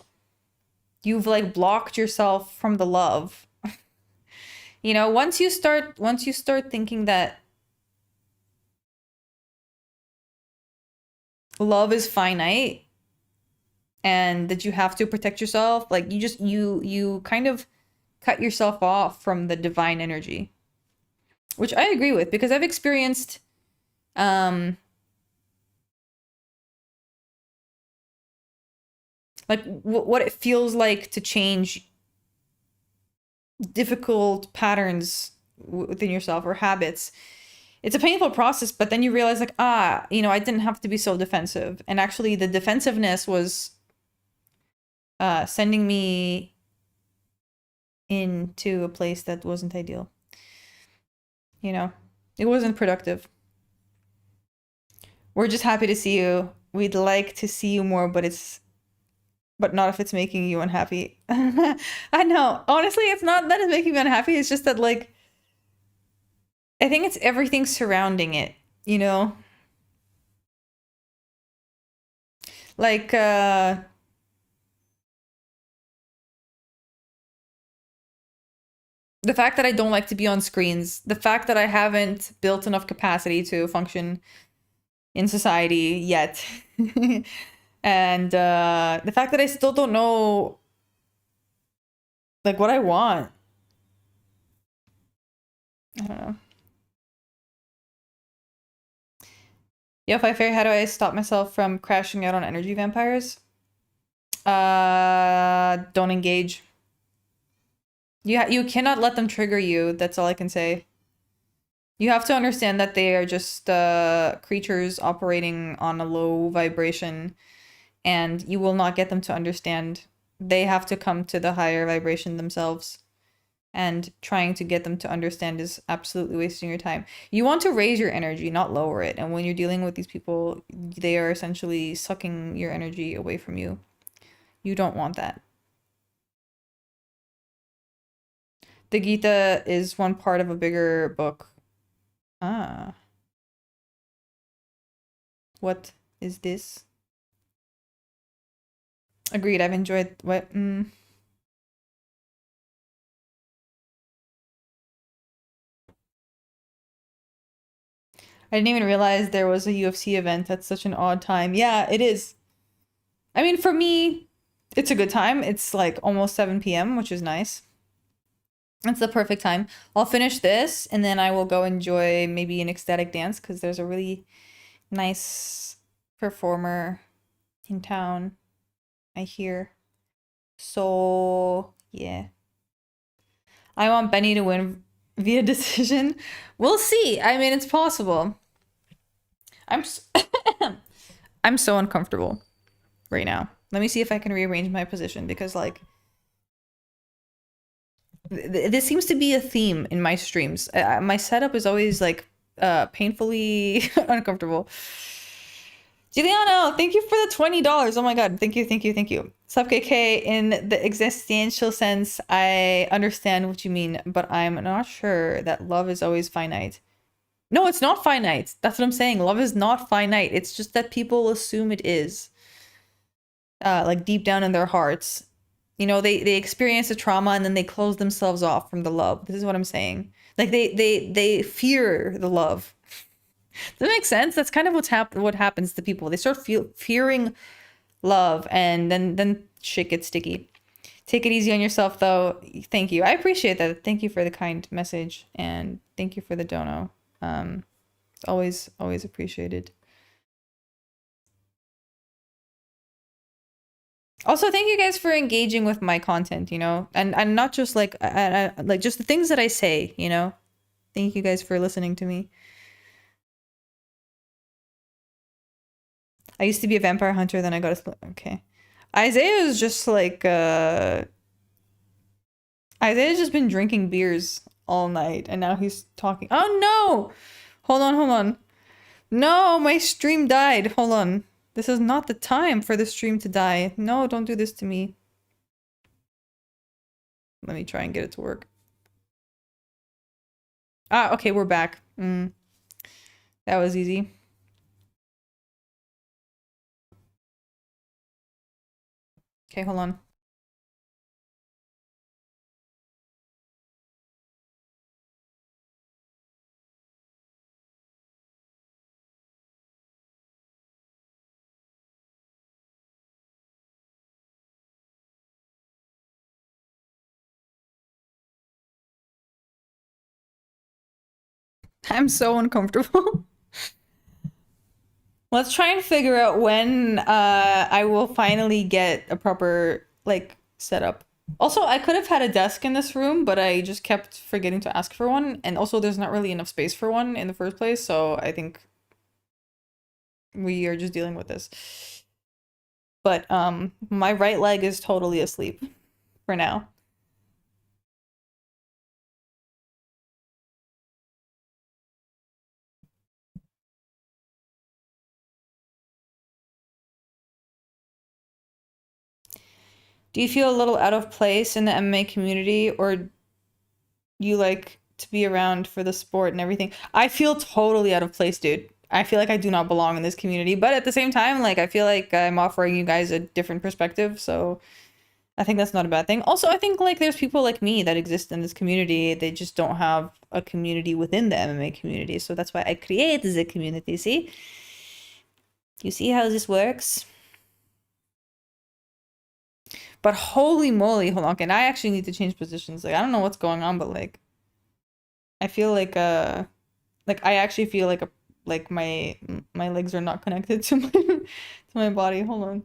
you've, like, blocked yourself from the love. You know, once you start thinking that love is finite and that you have to protect yourself, like, you kind of cut yourself off from the divine energy, which I agree with, because I've experienced like what it feels like to change difficult patterns within yourself or habits. It's a painful process, but then you realize like, you know, I didn't have to be so defensive. And actually the defensiveness was sending me into a place that wasn't ideal. You know, it wasn't productive. We're just happy to see you. We'd like to see you more, but not if it's making you unhappy. I know. Honestly, it's not that it's making me unhappy. It's just that, like, I think it's everything surrounding it, you know? Like, the fact that I don't like to be on screens, the fact that I haven't built enough capacity to function in society yet. And the fact that I still don't know like what I want. I don't know. Yo, if I fairy, how do I stop myself from crashing out on energy vampires? Don't engage. You cannot let them trigger you. That's all I can say. You have to understand that they are just creatures operating on a low vibration, and you will not get them to understand. They have to come to the higher vibration themselves, and trying to get them to understand is absolutely wasting your time. You want to raise your energy, not lower it. And when you're dealing with these people, they are essentially sucking your energy away from you. You don't want that. The Gita is one part of a bigger book. Ah. What is this? Agreed, I've enjoyed what I didn't even realize there was a UFC event at such an odd time. Yeah, it is. I mean, for me, it's a good time. It's like almost 7 p.m., which is nice. It's the perfect time. I'll finish this and then I will go enjoy maybe an ecstatic dance because there's a really nice performer in town, I hear. So, yeah. I want Benny to win via decision. We'll see. I mean, it's possible. I'm so uncomfortable right now. Let me see if I can rearrange my position because, like, this seems to be a theme in my streams. My setup is always like painfully uncomfortable. Giuliano, thank you for the $20. Oh my god, thank you, thank you, thank you. Sub KK, in the existential sense, I understand what you mean, but I'm not sure that love is always finite. No, it's not finite. That's what I'm saying. Love is not finite. It's just that people assume it is. Like deep down in their hearts. You know, they experience a trauma and then they close themselves off from the love. This is what I'm saying. Like they fear the love. Does that make sense? That's kind of what happens to people. They start fearing love and then shit gets sticky. Take it easy on yourself though. Thank you. I appreciate that. Thank you for the kind message and thank you for the dono. Always appreciated. Also, thank you guys for engaging with my content, you know, and not just like like just the things that I say, you know. Thank you guys for listening to me. I used to be a vampire hunter, then I got a okay. Isaiah is just like Isaiah's just been drinking beers all night, and now he's talking. Oh no! Hold on. No, my stream died. Hold on. This is not the time for the stream to die. No, don't do this to me. Let me try and get it to work. Ah, okay, we're back. That was easy. Okay, hold on. I'm so uncomfortable. Let's try and figure out when I will finally get a proper like setup. Also, I could have had a desk in this room, but I just kept forgetting to ask for one. And also, there's not really enough space for one in the first place, so I think we are just dealing with this. But my right leg is totally asleep for now. Do you feel a little out of place in the MMA community, or you like to be around for the sport and everything? I feel totally out of place, dude. I feel like I do not belong in this community, but at the same time, like I feel like I'm offering you guys a different perspective, so I think that's not a bad thing. Also, I think like there's people like me that exist in this community. They just don't have a community within the MMA community, so that's why I created the community. See? You see how this works? But holy moly, hold on, and I actually need to change positions. Like I don't know what's going on, but I feel like I actually feel like my legs are not connected to my to my body. Hold on.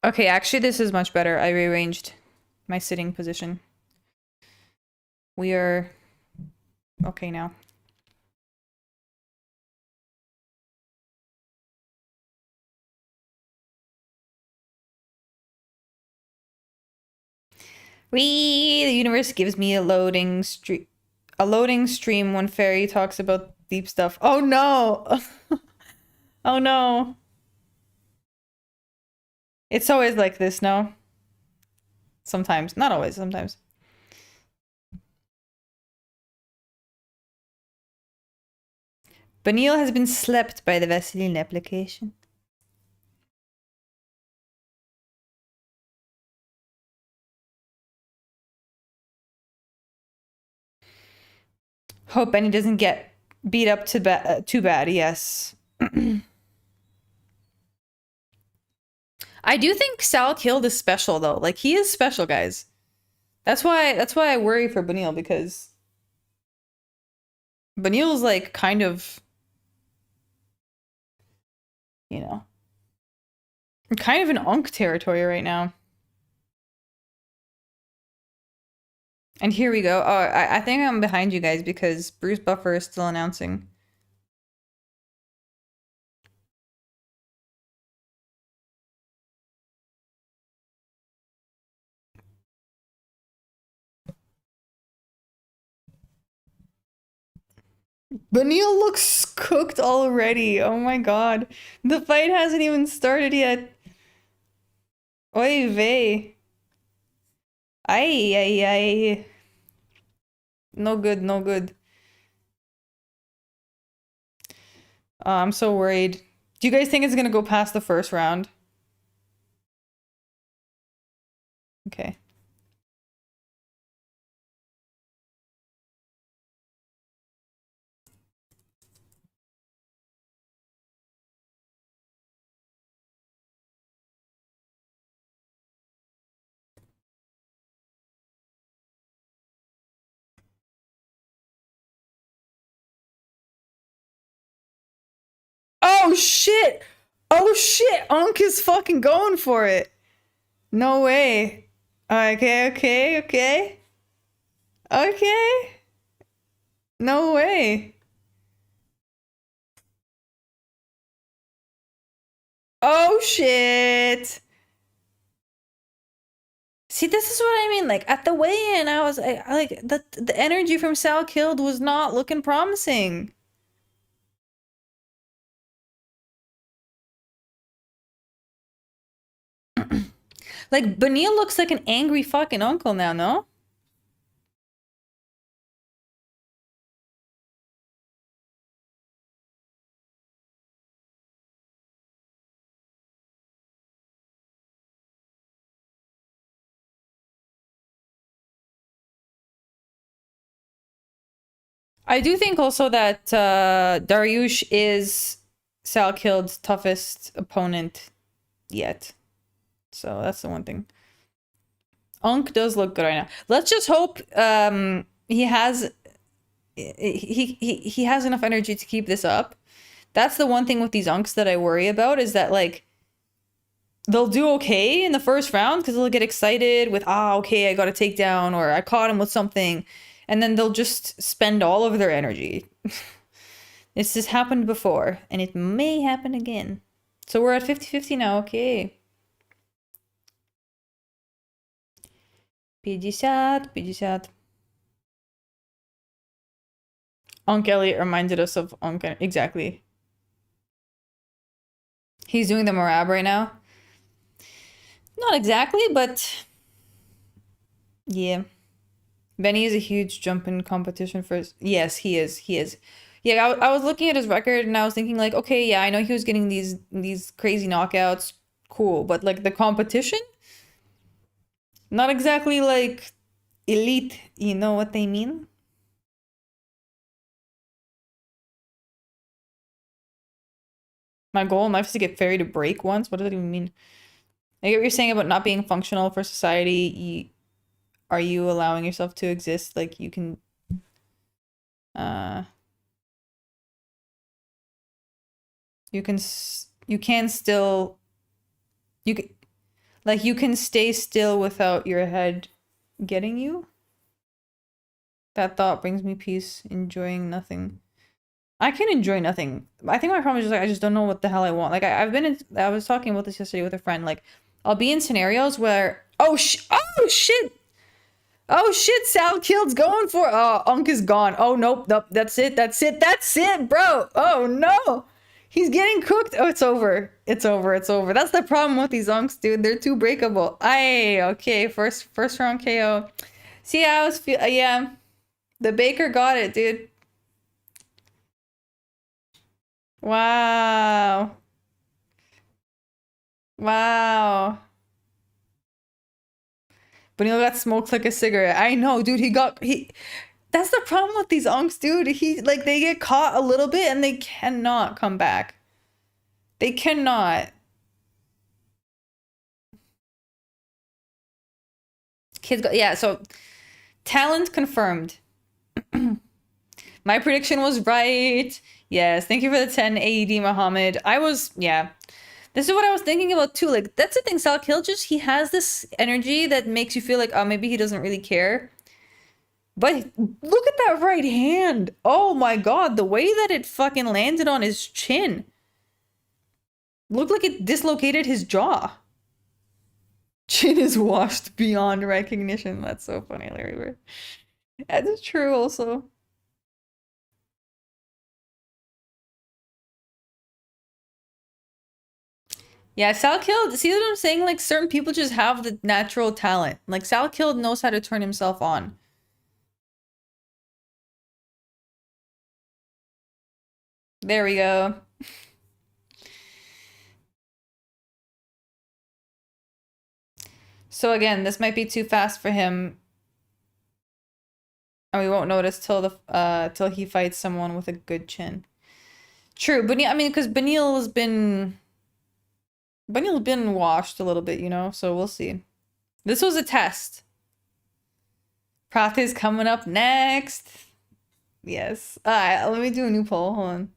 Okay, actually this is much better. I rearranged my sitting position. We are okay now. The universe gives me a loading stream when Fairy talks about deep stuff. Oh no. Oh no. It's always like this, no? Sometimes, not always, sometimes. Benil has been slept by the Vaseline application. Hope Benny doesn't get beat up too bad, yes. I do think Sal Killed is special though. Like he is special, guys. That's why I worry for Benil because Benil's like kind of, you know, kind of in Unk territory right now. And here we go. Oh, I think I'm behind you guys because Bruce Buffer is still announcing. Benil looks cooked already. Oh my god. The fight hasn't even started yet. Oy vey. Ay, ay, ay. No good, no good. I'm so worried. Do you guys think it's gonna go past the first round? Okay. Oh shit! Oh shit! Unk is fucking going for it. No way. Okay, okay, okay. Okay. No way. Oh shit. See, this is what I mean. Like at the weigh-in, like the energy from Sal Killed was not looking promising. Like Benil looks like an angry fucking uncle now, no? I do think also that Dariush is Salkild's toughest opponent yet. So that's the one thing. Unk does look good right now. Let's just hope he has he has enough energy to keep this up. That's the one thing with these Unks that I worry about, is that like they'll do okay in the first round because they'll get excited with, okay, I got a takedown, or I caught him with something, and then they'll just spend all of their energy. This has happened before, and it may happen again. So we're at 50-50 now, okay. 50. Unc Elliot reminded us of Unc. Exactly. He's doing the Marab right now. Not exactly, but yeah. Benny is a huge jump in competition for his... Yes, he is. He is. Yeah, I was looking at his record and I was thinking like, okay, yeah, I know he was getting these crazy knockouts. Cool, but like the competition? Not exactly like elite, you know what they mean? My goal in life is to get Fairy to break once. What does that even mean? I get what you're saying about not being functional for society. Are you allowing yourself to exist? Like you can you can still you can, like you can stay still without your head getting you. That thought brings me peace, enjoying nothing. I can enjoy nothing. I think my problem is just like I just don't know what the hell I want. Like I've been in, I was talking about this yesterday with a friend. Like I'll be in scenarios where oh shit, Sal Killed's going for Unk is gone. Oh nope, that's it, bro. Oh no. He's getting cooked. Oh, it's over. It's over. That's the problem with these Unks, dude. They're too breakable. Okay, first round KO. See how I was feel yeah. The Baker got it, dude. Wow. Wow. But he got smoked like a cigarette. I know, dude. That's the problem with these Unks, dude. They get caught a little bit and they cannot come back. They cannot. Kids got, yeah, so talent confirmed. My prediction was right. Yes, thank you for the 10 AED, Muhammad. Yeah. This is what I was thinking about too. Like, that's the thing, Sal Kill he has this energy that makes you feel like, oh, maybe he doesn't really care. But look at that right hand. Oh my god, the way that it fucking landed on his chin. Looked like it dislocated his jaw. Chin is washed beyond recognition. That's so funny, Larry Bird. That's true also. Yeah, Sal Kill, see what I'm saying? Like, certain people just have the natural talent. Like, Sal Kill knows how to turn himself on. There we go. So again, this might be too fast for him. And we won't notice till he fights someone with a good chin. True, but I mean, because Benil's been washed a little bit, you know, so we'll see. This was a test. Prates coming up next. Yes. Alright, let me do a new poll. Hold on.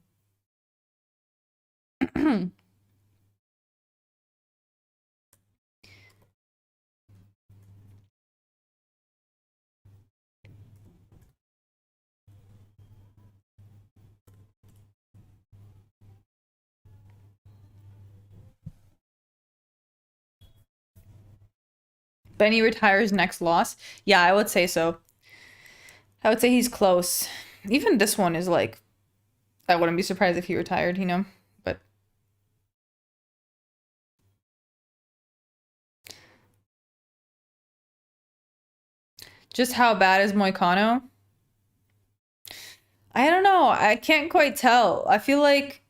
Benny retires next loss. Yeah, I would say so. I would say he's close. Even this one is like, I wouldn't be surprised if he retired, you know? But just how bad is Moicano? I don't know. I can't quite tell. I feel like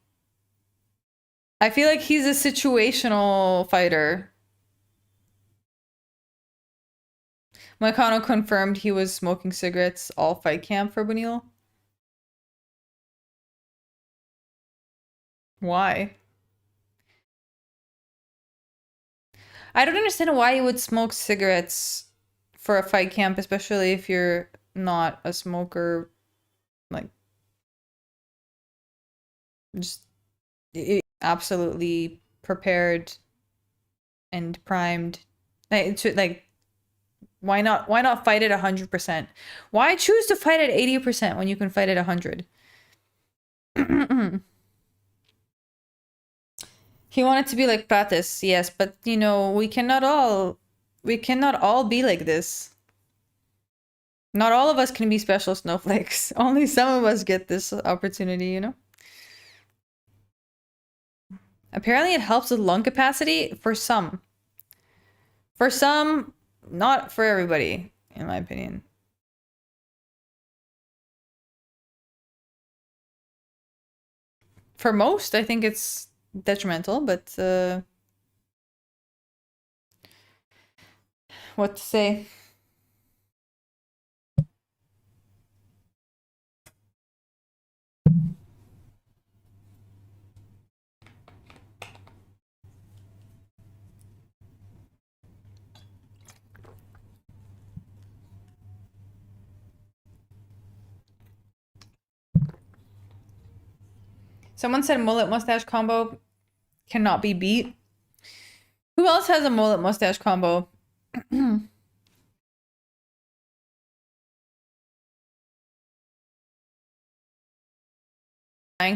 he's a situational fighter. Moicano confirmed he was smoking cigarettes all fight camp for Benil. Why? I don't understand why you would smoke cigarettes for a fight camp, especially if you're not a smoker, like just absolutely prepared and primed. Like why not fight at 100%? Why choose to fight at 80% when you can fight at 100? He wanted to be like Prates, yes, but you know, we cannot all be like this. Not all of us can be special snowflakes. Only some of us get this opportunity, you know? Apparently it helps with lung capacity for some. For some, not for everybody, in my opinion. For most, I think it's detrimental, but what to say? Someone said mullet mustache combo cannot be beat. Who else has a mullet mustache combo? Dying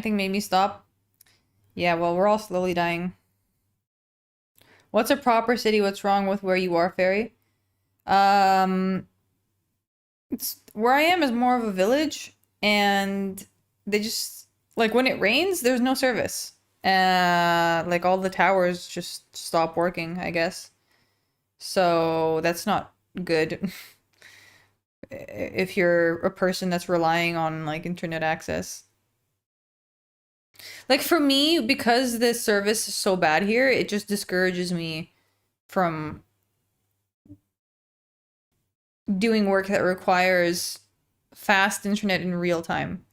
thing made me stop. Yeah, well, we're all slowly dying. What's a proper city? What's wrong with where you are, Fairy? Um, it's where I am is more of a village, and they just like when it rains, there's no service. Like all the towers just stop working, I guess. So that's not good if you're a person that's relying on like internet access. Like for me, because the service is so bad here, it just discourages me from doing work that requires fast internet in real time.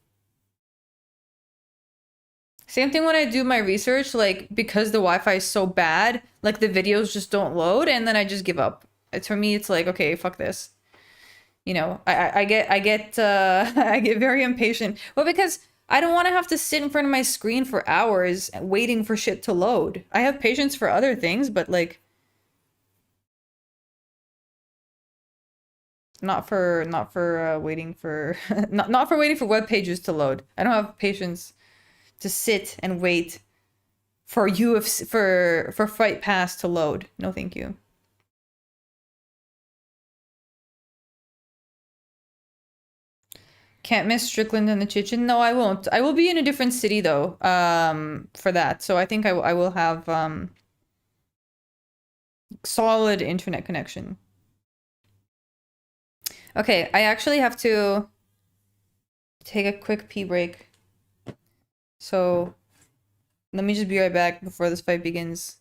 Same thing when I do my research, like because the Wi-Fi is so bad, like the videos just don't load and then I just give up. It's for me, it's like, okay, fuck this. You know, I get I get very impatient. Well, because I don't want to have to sit in front of my screen for hours waiting for shit to load. I have patience for other things, but like not for waiting for not for waiting for web pages to load. I don't have patience to sit and wait for UFC for Fight Pass to load. No, thank you. Can't miss Strickland and the Chichen. No, I won't. I will be in a different city though. For that. So I think I will have solid internet connection. Okay, I actually have to take a quick pee break. So let me just be right back before this fight begins.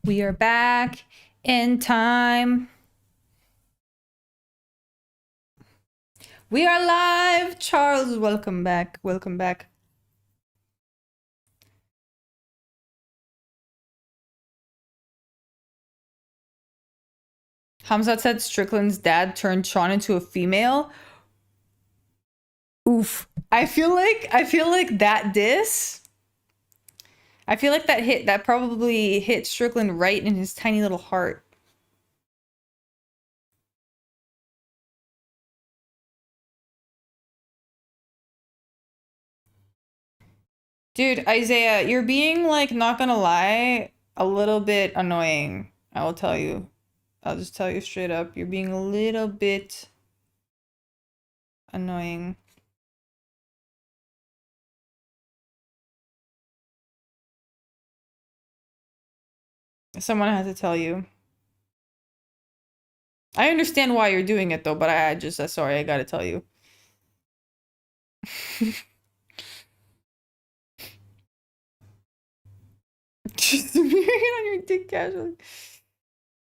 We are back in time. We are live. Charles, welcome back. Welcome back. Hamzat said Strickland's dad turned Sean into a female. Oof. I feel like that diss. I feel like that probably hit Strickland right in his tiny little heart. Dude, Isaiah, you're being like, not gonna lie, a little bit annoying. I will tell you. I'll just tell you straight up. You're being a little bit annoying. Someone had to tell you. I understand why you're doing it though, but I just, sorry, I gotta tell you. Just on your dick casually.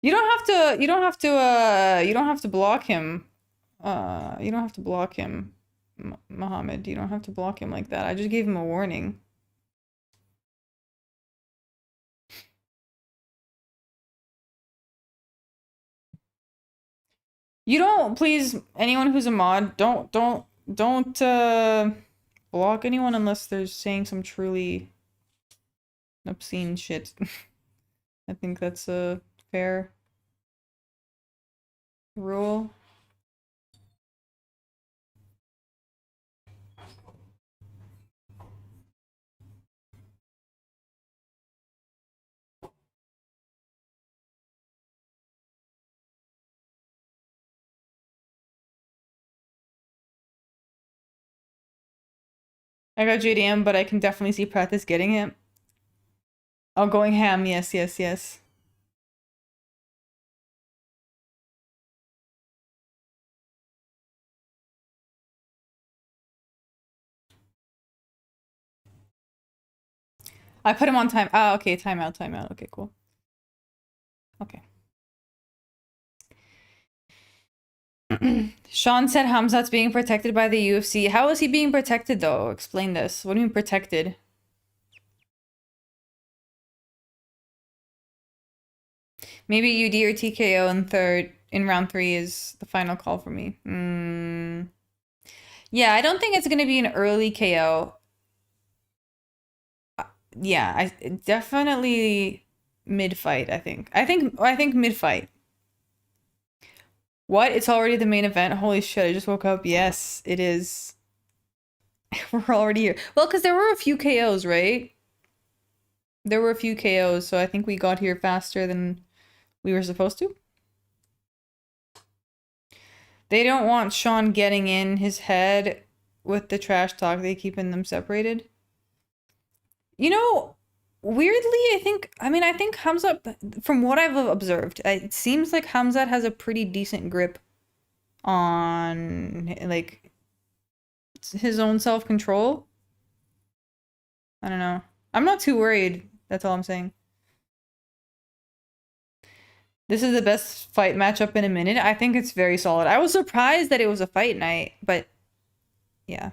You don't have to, you don't have to, you don't have to block him. You don't have to block him, Mohammed. You don't have to block him like that. I just gave him a warning. You don't, please, anyone who's a mod, don't block anyone unless they're saying some truly obscene shit. I think that's a fair rule. I got JDM, but I can definitely see Prates getting it. Oh, going ham, yes, yes, yes. I put him on time. Oh, okay, timeout, timeout. Okay, cool. Okay. Sean said Hamzat's being protected by the UFC. How is he being protected, though? Explain this. What do you mean protected? Maybe UD or TKO in round 3 is the final call for me. Yeah, I don't think it's gonna be an early KO. Yeah, I definitely mid-fight, I think. I think mid-fight. What? It's already the main event? Holy shit, I just woke up. Yes, it is. We're already here. Well, because there were a few KOs, right? There were a few KOs, so I think we got here faster than we were supposed to. They don't want Sean getting in his head with the trash talk. They keeping them separated. You know, weirdly, I think Hamzat, from what I've observed, it seems like Hamzat has a pretty decent grip on, like, his own self-control. I don't know. I'm not too worried. That's all I'm saying. This is the best fight matchup in a minute. I think it's very solid. I was surprised that it was a fight night, but yeah.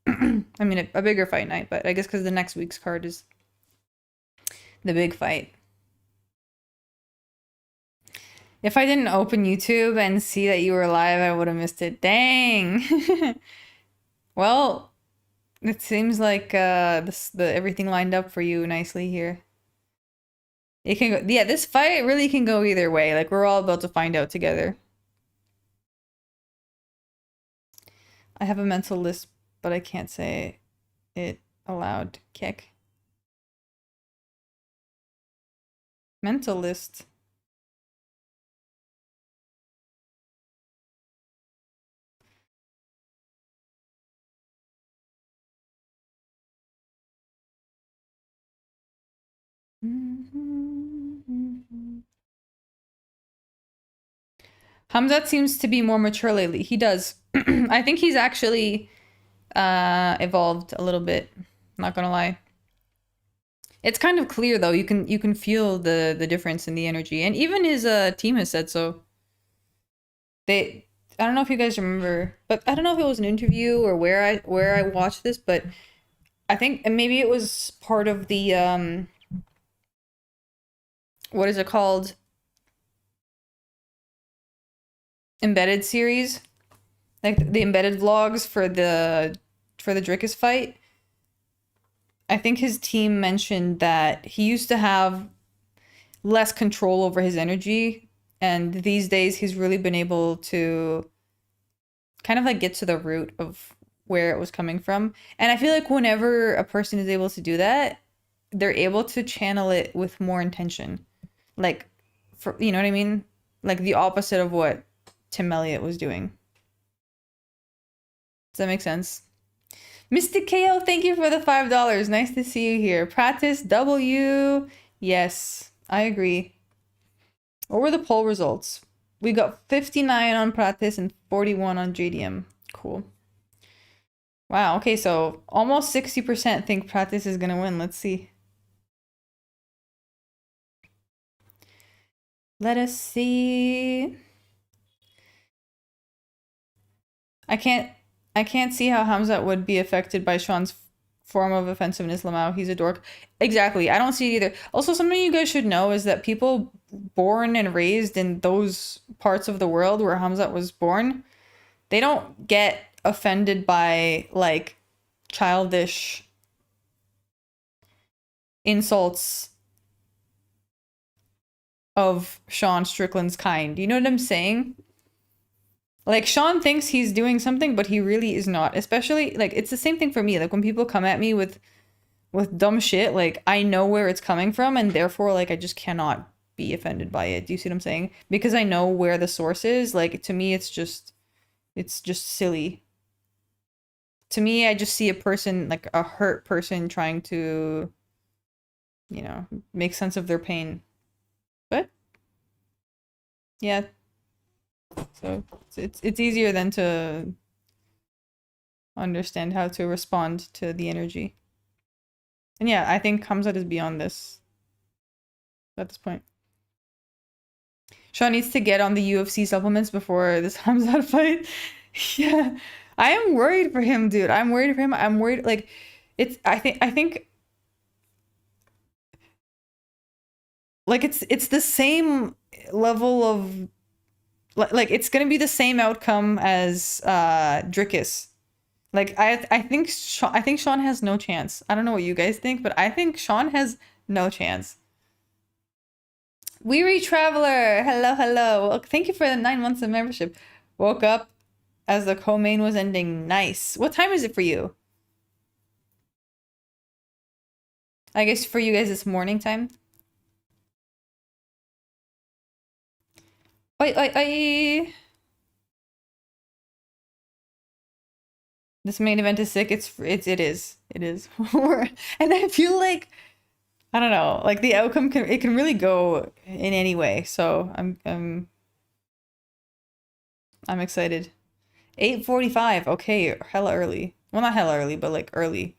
I mean, a bigger fight night, but I guess because the next week's card is the big fight. If I didn't open YouTube and see that you were live, I would have missed it. Dang. Well, it seems like everything lined up for you nicely here. It can go, yeah, this fight really can go either way. Like, we're all about to find out together. I have a mental list, but I can't say it aloud. Kick. Mental list. Hamzat seems to be more mature lately. He does. I think he's actually evolved a little bit. Not gonna lie. It's kind of clear though. You can feel the difference in the energy, and even his team has said so. They I don't know if you guys remember, but I don't know if it was an interview or where I watched this, but I think and maybe it was part of the what is it called? Embedded series, like the embedded vlogs for the Drickus fight. I think his team mentioned that he used to have less control over his energy, and these days he's really been able to kind of like get to the root of where it was coming from. And I feel like whenever a person is able to do that, they're able to channel it with more intention. Like for you know what I mean? Like the opposite of what Tim Elliott was doing. Does that make sense? Mystic KO, thank you for the $5. Nice to see you here. Prates W. Yes, I agree. What were the poll results? We got 59 on Prates and 41 on JDM. Cool. Wow, okay, so almost 60% think Prates is gonna win. Let's see. Let us see. I can't see how Hamzat would be affected by Sean's form of offensiveness, Lamau. He's a dork. Exactly. I don't see it either. Also, something you guys should know is that people born and raised in those parts of the world where Hamzat was born, they don't get offended by like childish insults of Sean Strickland's kind. You know what I'm saying? Like Sean thinks he's doing something, but he really is not. Especially like it's the same thing for me. Like when people come at me with dumb shit, like I know where it's coming from, and therefore like I just cannot be offended by it. Do you see what I'm saying? Because I know where the source is. Like to me, it's just silly. To me, I just see a person like a hurt person trying to, you know, make sense of their pain. But yeah, so it's easier than to understand how to respond to the energy. And yeah, I think Hamzat is beyond this at this point. Sean needs to get on the UFC supplements before this Hamzat fight. Yeah. I am worried for him, dude. I'm worried for him. I'm worried like it's I think like it's the same level of like it's gonna be the same outcome as Drickus. Like I think I think Sean has no chance. I don't know what you guys think, but I think Sean has no chance. Weary Traveler, hello, hello. Well, thank you for the 9 months of membership. Woke up as the co-main was ending. Nice. What time is it for you? I guess for you guys it's morning time. Oi, oi, oi. This main event is sick. It is. It is. And I feel like I don't know, like the outcome can really go in any way. So I'm excited. 8:45. Okay, hella early. Well, not hella early, but like early.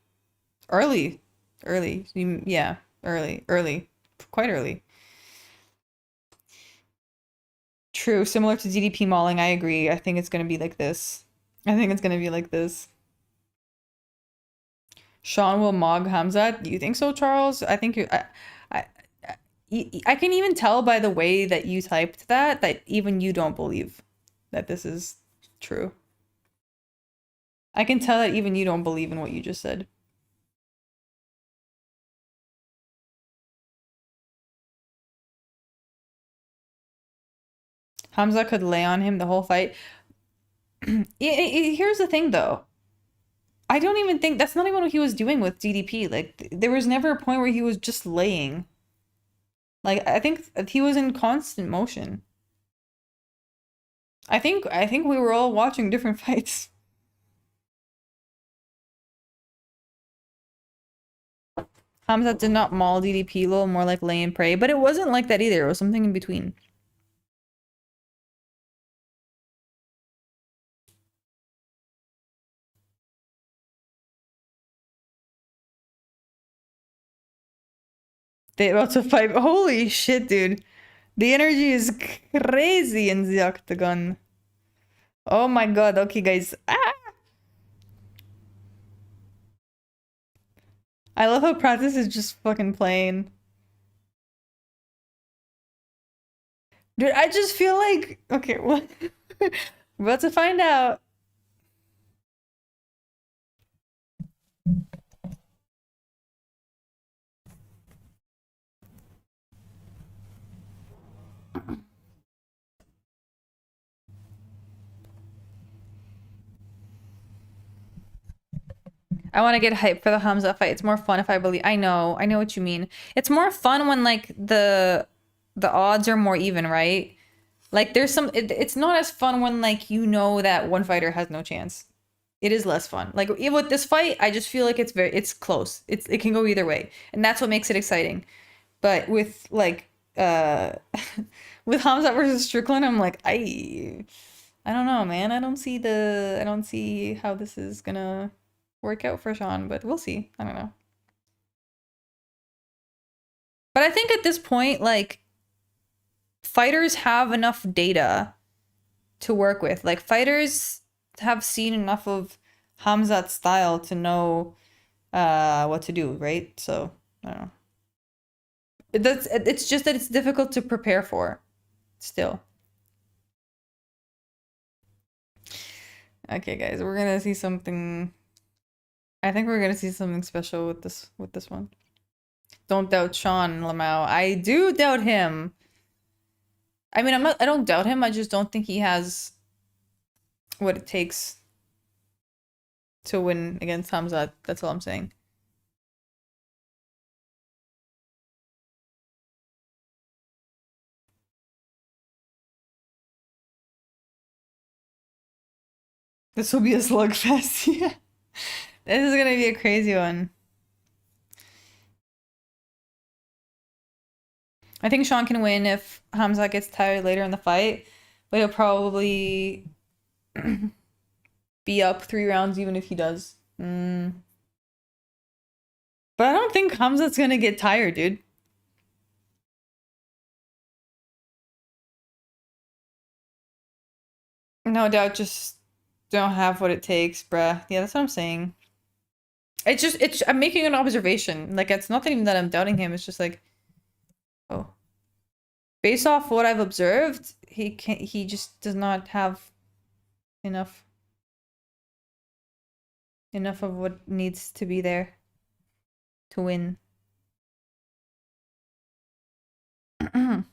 Early. Early. Yeah, early. Early. Quite early. True, similar to DDP mauling, I agree. I think it's gonna be like this. I think it's gonna be like this. Sean will mog Hamzat. Do you think so, Charles? I think I, I can even tell by the way that you typed that even you don't believe that this is true. I can tell that even you don't believe in what you just said. Hamza could lay on him the whole fight. Here's the thing, though. I don't even think that's not even what he was doing with DDP. Like, there was never a point where he was just laying. Like, I think he was in constant motion. I think we were all watching different fights. Hamza did not maul DDP, a little more like lay and pray, but it wasn't like that either. It was something in between. They about to fight. Holy shit, dude. The energy is crazy in the octagon. Oh my god. Okay, guys. Ah! I love how Prates is just fucking playing. Dude, I just feel like... Okay, what? We're about to find out. I want to get hyped for the Hamza fight. It's more fun if I believe. I know what you mean. It's more fun when like the odds are more even, right? Like there's some. It's not as fun when like you know that one fighter has no chance. It is less fun. Like even with this fight, I just feel like it's close. It can go either way, and that's what makes it exciting. But with like with Hamza versus Strickland, I'm like I don't know, man. I don't see how this is gonna work out for Sean, but we'll see. I don't know. But I think at this point, like, fighters have enough data to work with. Like, fighters have seen enough of Hamzat's style to know what to do, right? So, I don't know. It's just that it's difficult to prepare for still. Okay, guys, we're gonna see something. I think we're gonna see something special with this one. Don't doubt Sean Lamau. I do doubt him. I mean, I don't doubt him. I just don't think he has what it takes to win against Hamzat. That's all I'm saying. This will be a slugfest. Yeah. This is gonna be a crazy one. I think Sean can win if Hamzat gets tired later in the fight, but he'll probably be up 3 rounds even if he does. But I don't think Hamzat's gonna get tired, dude. No doubt, just don't have what it takes, bruh. Yeah, that's what I'm saying. I'm making an observation. Like, it's not even that I'm doubting him. It's just like, oh. Based off what I've observed, he just does not have enough of what needs to be there to win. And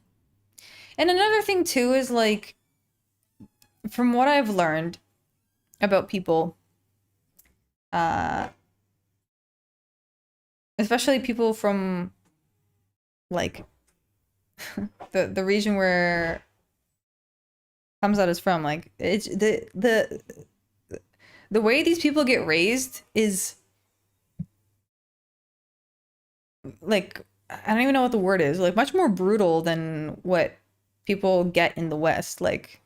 another thing too is like, from what I've learned about people, especially people from like the region where Hamzat is from, like it's the way these people get raised is like, I don't even know what the word is, like much more brutal than what people get in the West. Like,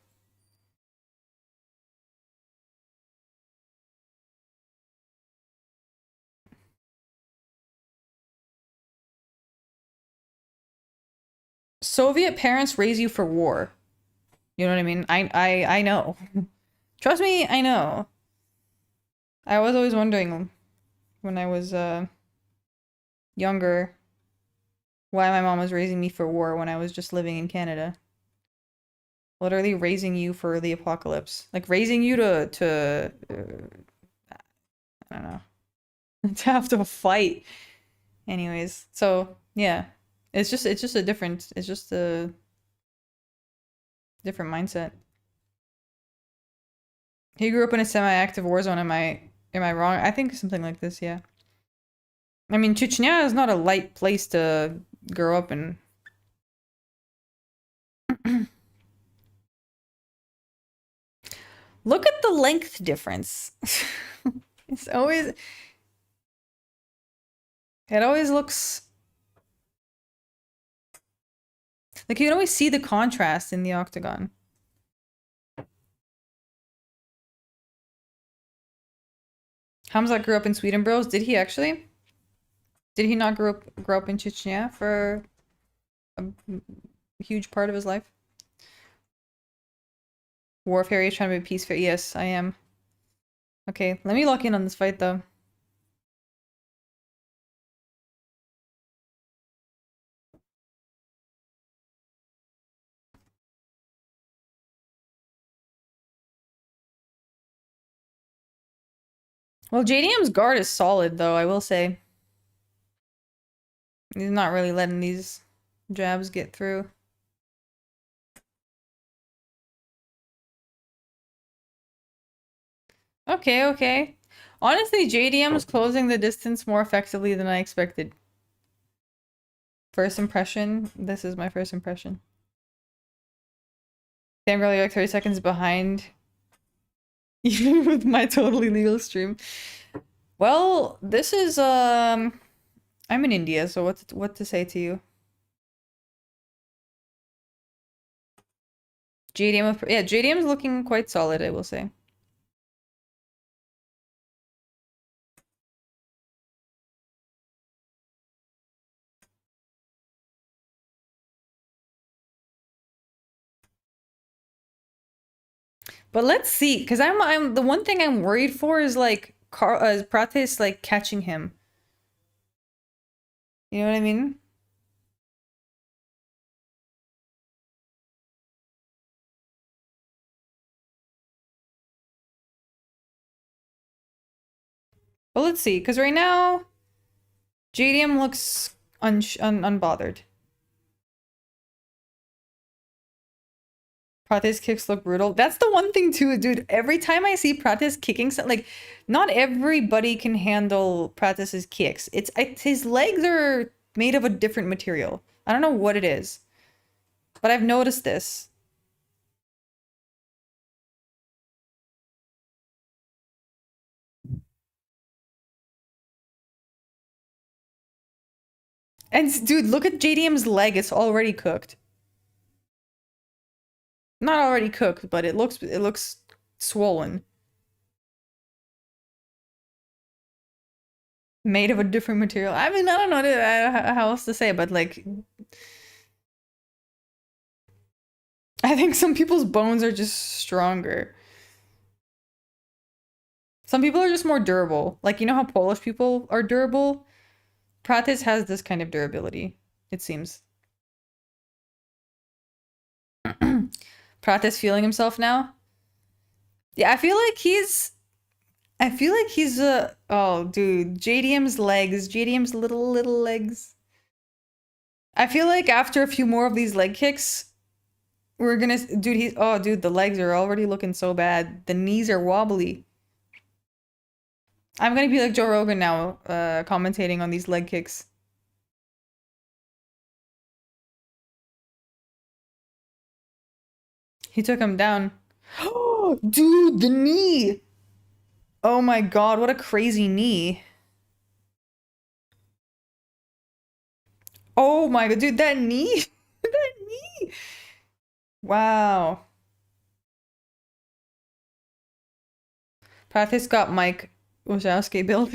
Soviet parents raise you for war. You know what I mean? I know. Trust me, I know. I was always wondering when I was younger why my mom was raising me for war when I was just living in Canada. Literally raising you for the apocalypse. Like raising you to I don't know. To have to fight. Anyways, so yeah. It's just a different mindset. He grew up in a semi-active war zone. Am I wrong? I think something like this, yeah. I mean, Chechnya is not a light place to grow up in. Look at the length difference. It always looks like you can always see the contrast in the octagon. Hamza grew up in Sweden, bros. Did he actually? Did he not grow up in Chechnya for a huge part of his life? War Fairy is trying to be peace fairy. Yes, I am. Okay, let me lock in on this fight though. Well, JDM's guard is solid though, I will say. He's not really letting these jabs get through. Okay, okay. Honestly, JDM is closing the distance more effectively than I expected. First impression, this is my first impression. I'm really like 30 seconds behind even with my totally legal stream. Well, this is I'm in India, so what to say to you? JDM, yeah, JDM is looking quite solid, I will say. But let's see, because I'm the one thing I'm worried for is like Prates like catching him. You know what I mean? But let's see, because right now JDM looks unbothered. Prates kicks look brutal. That's the one thing too, dude. Every time I see Prates kicking, like, not everybody can handle Prates' kicks. It's his legs are made of a different material. I don't know what it is, but I've noticed this. And dude, look at JDM's leg. It's already cooked. Not already cooked, but it looks swollen. Made of a different material. I mean, I don't know how else to say, but like, I think some people's bones are just stronger. Some people are just more durable. Like, you know how Polish people are durable? Prates has this kind of durability, it seems. Prates feeling himself now? Yeah, I feel like he's oh dude, JDM's little legs. I feel like after a few more of these leg kicks, we're gonna dude, the legs are already looking so bad. The knees are wobbly. I'm gonna be like Joe Rogan now, commentating on these leg kicks. He took him down. Dude, the knee! Oh my god, what a crazy knee. Oh my god, dude, that knee! That knee! Wow. Pratis got Mike Wazowski build.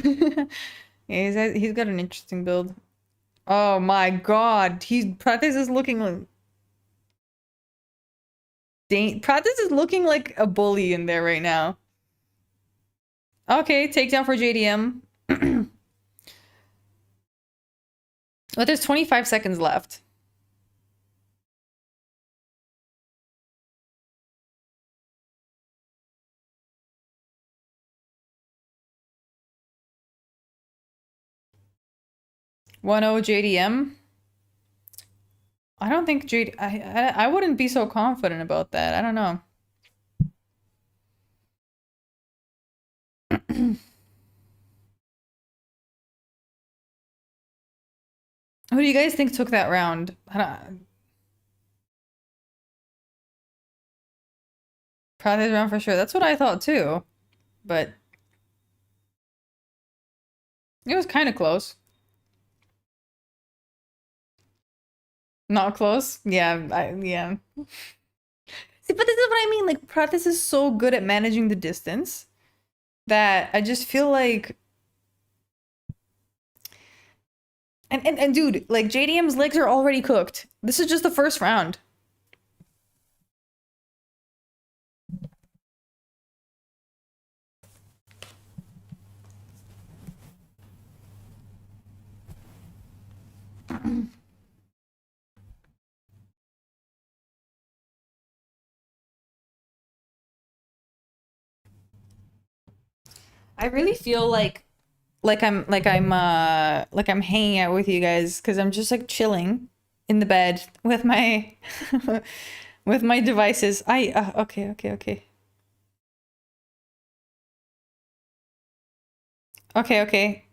Yeah, he's got an interesting build. Oh my god, Pratis is looking like Pratis is looking like a bully in there right now. Okay, takedown for JDM. But there's 25 seconds left. One O JDM. I don't think I wouldn't be so confident about that. I don't know. Who do you guys think took that round? Probably round for sure. That's what I thought too. But it was kind of close. Not close? Yeah, yeah. See, but this is what I mean. Like, Pratis is so good at managing the distance that I just feel like And dude, like JDM's legs are already cooked. This is just the first round. I really feel like I'm hanging out with you guys because I'm just like chilling in the bed with my with my devices. Okay. Okay.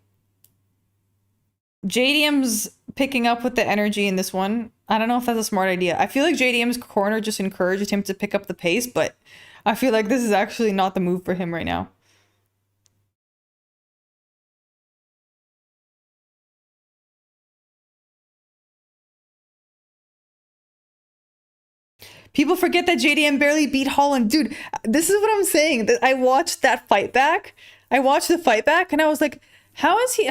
JDM's picking up with the energy in this one. I don't know if that's a smart idea. I feel like JDM's corner just encouraged him to pick up the pace, but I feel like this is actually not the move for him right now. People forget that JDM barely beat Holland. Dude, this is what I'm saying. I watched that fight back. I watched the fight back and I was like, how is he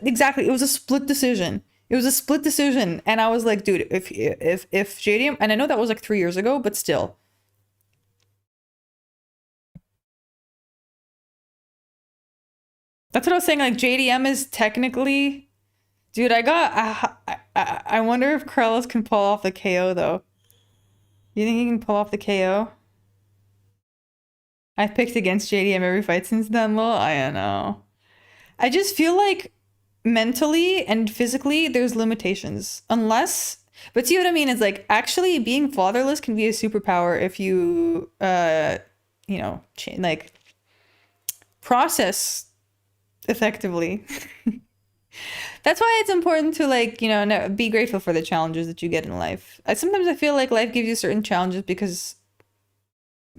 exactly, it was a split decision. It was a split decision and I was like, dude, if JDM, and I know that was like 3 years ago, but still. That's what I was saying, like JDM is technically, dude, I wonder if Carlos can pull off the KO though. You think he can pull off the KO? I've picked against JDM every fight since then, lol. I don't know. I just feel like mentally and physically there's limitations. Unless, but see what I mean? It's like actually being fatherless can be a superpower if you, you know, like process effectively. That's why it's important to like, you know, be grateful for the challenges that you get in life. Sometimes I feel like life gives you certain challenges because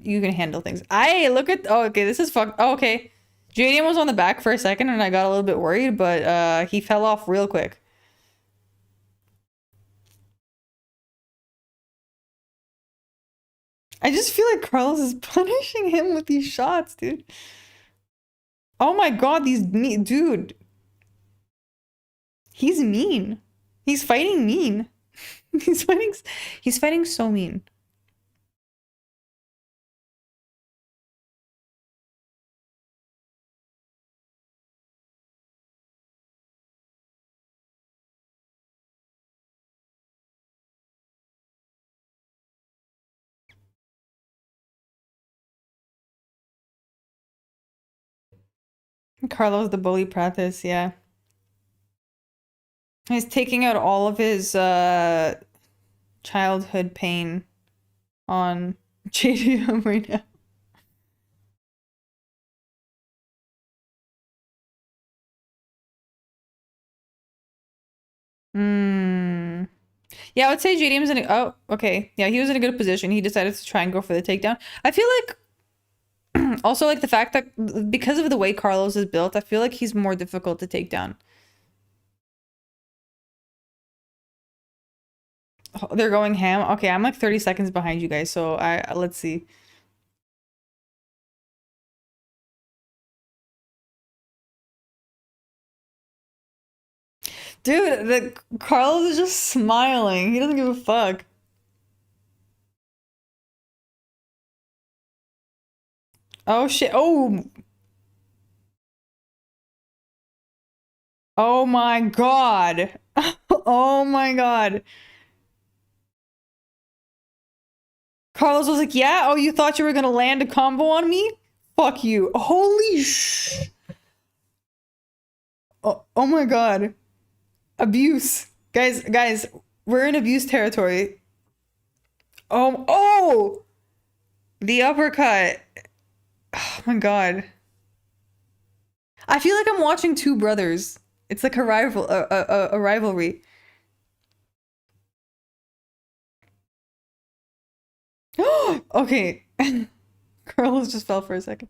you can handle things. I look at, oh, okay, this is fuck. Oh, okay. JDM was on the back for a second and I got a little bit worried, but he fell off real quick. I just feel like Carlos is punishing him with these shots, dude. Oh my god, dude. He's mean. He's fighting mean. He's fighting so mean. Carlos the bully Prates, yeah. He's taking out all of his childhood pain on JDM right now. Hmm. Yeah, I would say JDM's in a, oh, okay. Yeah, he was in a good position. He decided to try and go for the takedown. I feel like also like the fact that because of the way Carlos is built, I feel like he's more difficult to take down. Oh, they're going ham. Okay, I'm like 30 seconds behind you guys, so let's see. Dude, the Carlos is just smiling. He doesn't give a fuck. Oh shit. Oh. Oh my god. Oh my god. Carlos was like, "Yeah, oh, you thought you were gonna land a combo on me? Fuck you." Holy sh. Oh my god. Abuse. Guys, we're in abuse territory. Oh, the uppercut. Oh my god. I feel like I'm watching two brothers. It's like a rivalry. Okay. Carlos just fell for a second.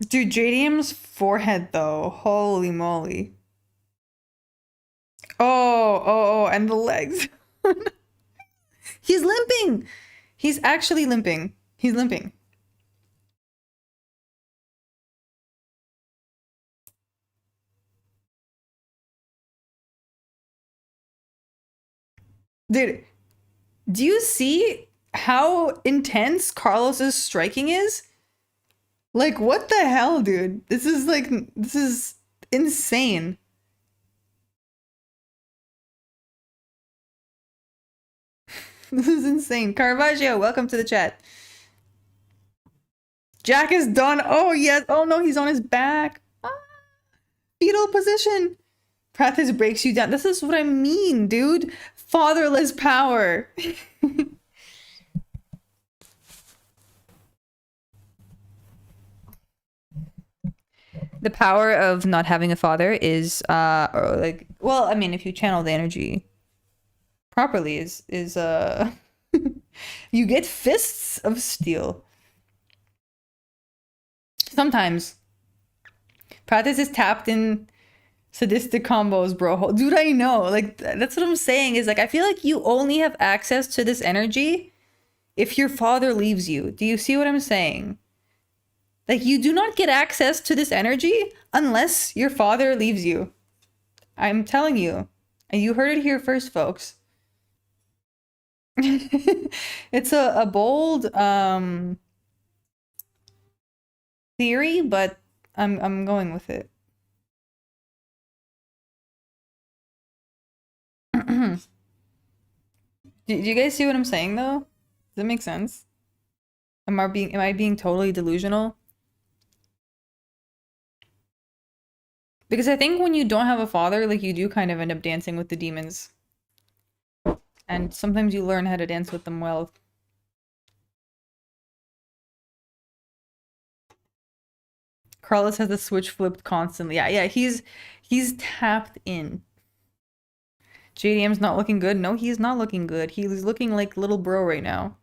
Dude, JDM's forehead though. Holy moly. Oh, and the legs. He's limping. He's actually limping. He's limping. Dude, do you see how intense Carlos's striking is? Like, what the hell, dude? This is insane. This is insane. Caravaggio, welcome to the chat. Jack is done. Oh, yes. Oh, no, he's on his back. Ah, fetal position. Prates breaks you down. This is what I mean, dude. Fatherless power. The power of not having a father is or like, well, I mean, if you channel the energy properly, is you get fists of steel. Sometimes Prates is tapped in sadistic combos, bro. Dude, I know. Like, that's what I'm saying, is like, I feel like you only have access to this energy if your father leaves you. Do you see what I'm saying? Like, you do not get access to this energy unless your father leaves you. I'm telling you. And you heard it here first, folks. It's a bold theory, but I'm going with it. Do you guys see what I'm saying though? Does that make sense? Am I being totally delusional? Because I think when you don't have a father, like, you do kind of end up dancing with the demons. And sometimes you learn how to dance with them well. Carlos has the switch flipped constantly. Yeah, he's tapped in. JDM's not looking good. No, he's not looking good. He's looking like little bro right now.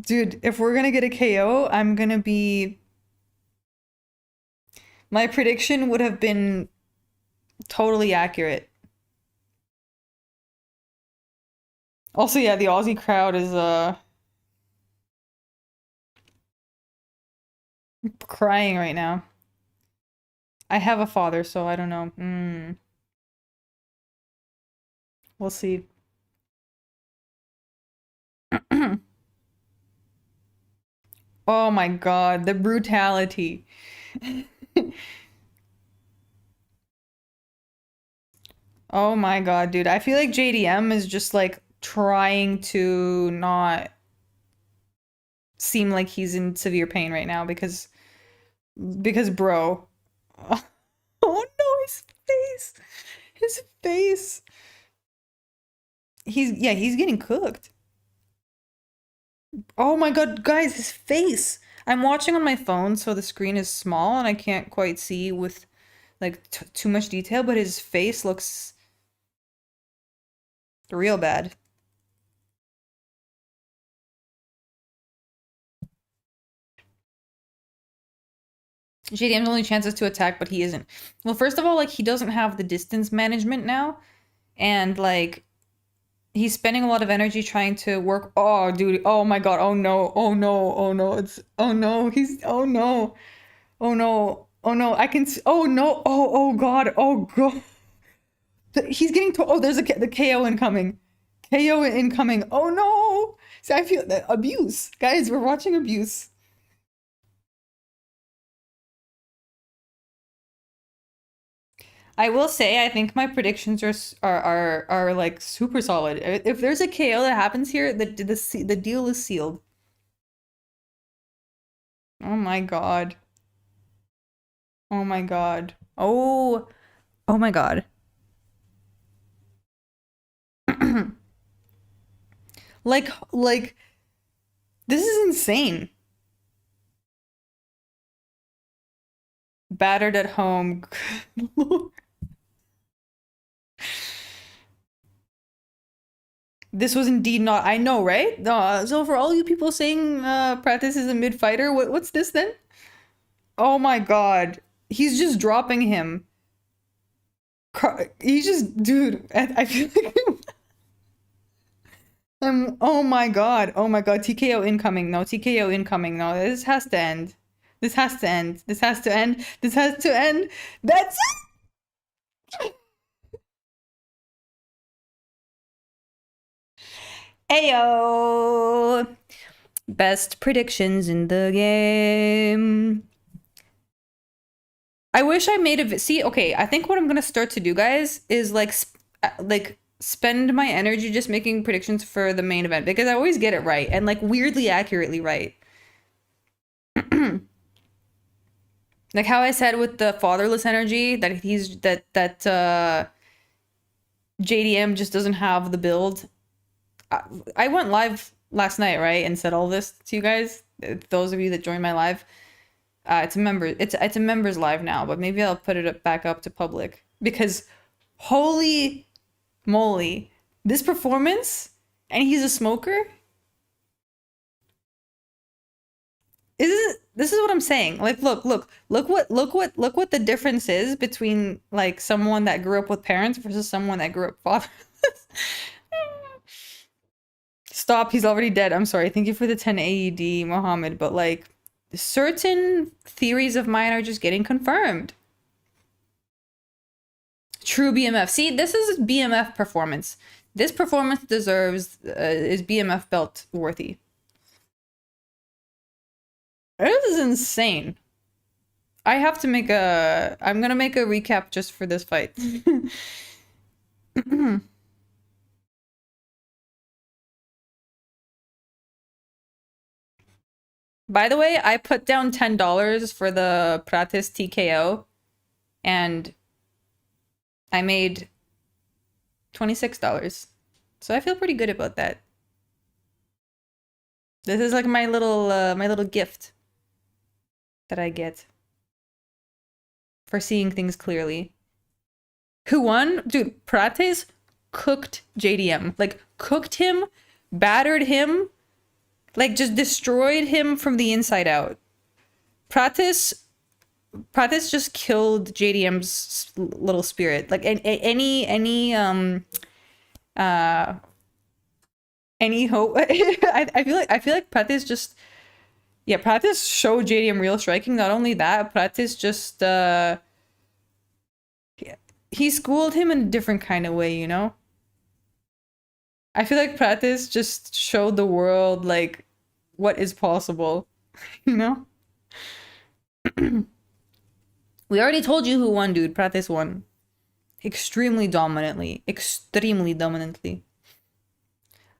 Dude, if we're gonna get a KO, I'm gonna be... My prediction would have been totally accurate. Also, yeah, the Aussie crowd is crying right now. I have a father, so I don't know. We'll see. Oh my god, the brutality. Oh my god, dude. I feel like JDM is just like trying to not seem like he's in severe pain right now because bro. Oh no, his face. His face. He's getting cooked. Oh my god, guys, his face. I'm watching on my phone, so the screen is small and I can't quite see with like too much detail, but his face looks real bad. JDM's only chance is to attack, but he isn't. Well, first of all, like, he doesn't have the distance management now, and like he's spending a lot of energy trying to work. Oh, dude. Oh my god. Oh no. Oh no. Oh no. It's oh no. He's oh no. Oh no. Oh no. I can see. Oh no. Oh god. Oh god. He's getting to. Oh, there's the KO incoming. KO incoming. Oh no. See, I feel that abuse, guys. We're watching abuse. I will say, I think my predictions are like super solid. If there's a KO that happens here, the deal is sealed. Oh my god. Oh my god. Oh my god. Like this is insane. Battered at home. This was indeed not, I know, right? So for all you people saying Prates is a mid fighter, what's this then? Oh my god. He's just dropping him. He's just, dude, I feel like Oh my God. Oh my God. TKO incoming. No, TKO incoming. No, this has to end. This has to end. This has to end. This has to end. That's it. Ayo. Best predictions in the game. I wish I made a see. Okay, I think what I'm gonna start to do, guys, is like spend my energy just making predictions for the main event because I always get it right and like weirdly accurately right. Like how I said with the fatherless energy that JDM just doesn't have the build. I went live last night, right, and said all this to you guys. Those of you that joined my live. It's a member. It's a members live now, but maybe I'll put it back up to public because holy moly, this performance, and he's a smoker. This is what I'm saying. Like, look what the difference is between like someone that grew up with parents versus someone that grew up fatherless. Stop, he's already dead. I'm sorry. Thank you for the 10 AED, Mohammed, but like certain theories of mine are just getting confirmed. True BMF. See, this is BMF performance. This performance deserves is BMF belt worthy. This is insane. I'm gonna make a recap just for this fight. By the way, I put down $10 for the Prates TKO and I made $26. So I feel pretty good about that. This is like my little gift that I get for seeing things clearly. Who won? Dude, Prates cooked JDM. Like cooked him, battered him, like just destroyed him from the inside out. Prates just killed JDM's little spirit. Like any hope. I feel like Prates just Prates showed JDM real striking. Not only that, Prates just he schooled him in a different kind of way, you know? I feel like Prates just showed the world like what is possible, you know? We already told you who won, dude. Prates won. Extremely dominantly. Extremely dominantly.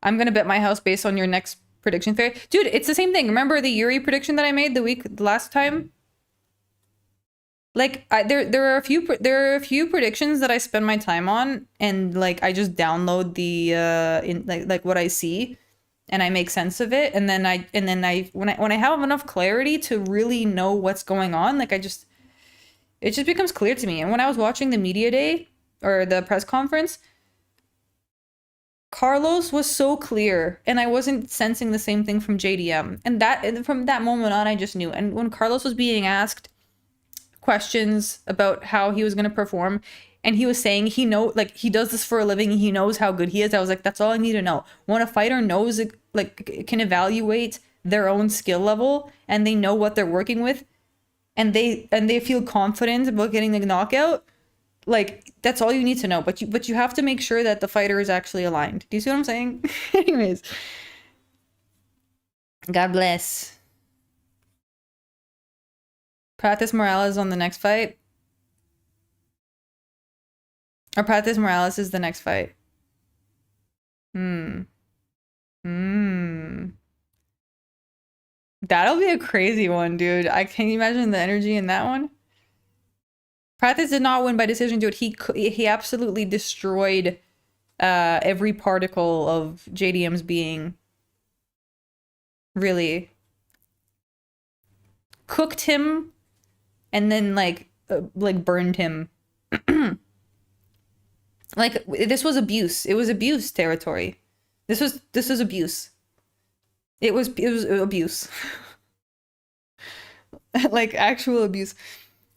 I'm gonna bet my house based on your next prediction fair. Dude, it's the same thing. Remember the Yuri prediction that I made the last time? Like there are a few predictions that I spend my time on and like I just download the in like what I see and I make sense of it and then I when I have enough clarity to really know what's going on, like it just becomes clear to me. And when I was watching the media day or the press conference, Carlos was so clear and I wasn't sensing the same thing from JDM. And from that moment on I just knew. And when Carlos was being asked questions about how he was going to perform and he was saying he does this for a living, he knows how good he is, I was like, that's all I need to know. When a fighter knows like can evaluate their own skill level and they know what they're working with and they feel confident about getting the knockout, like that's all you need to know. But you have to make sure that the fighter is actually aligned. Do you see what I'm saying? Anyways, God bless. Prates Morales on the next fight. Or Prates Morales is the next fight. That'll be a crazy one, dude. Can you imagine the energy in that one? Prates did not win by decision, dude. He absolutely destroyed every particle of JDM's being. Really. Cooked him and then like burned him. Like this was abuse. It was abuse territory. This was abuse. It was abuse. Like actual abuse.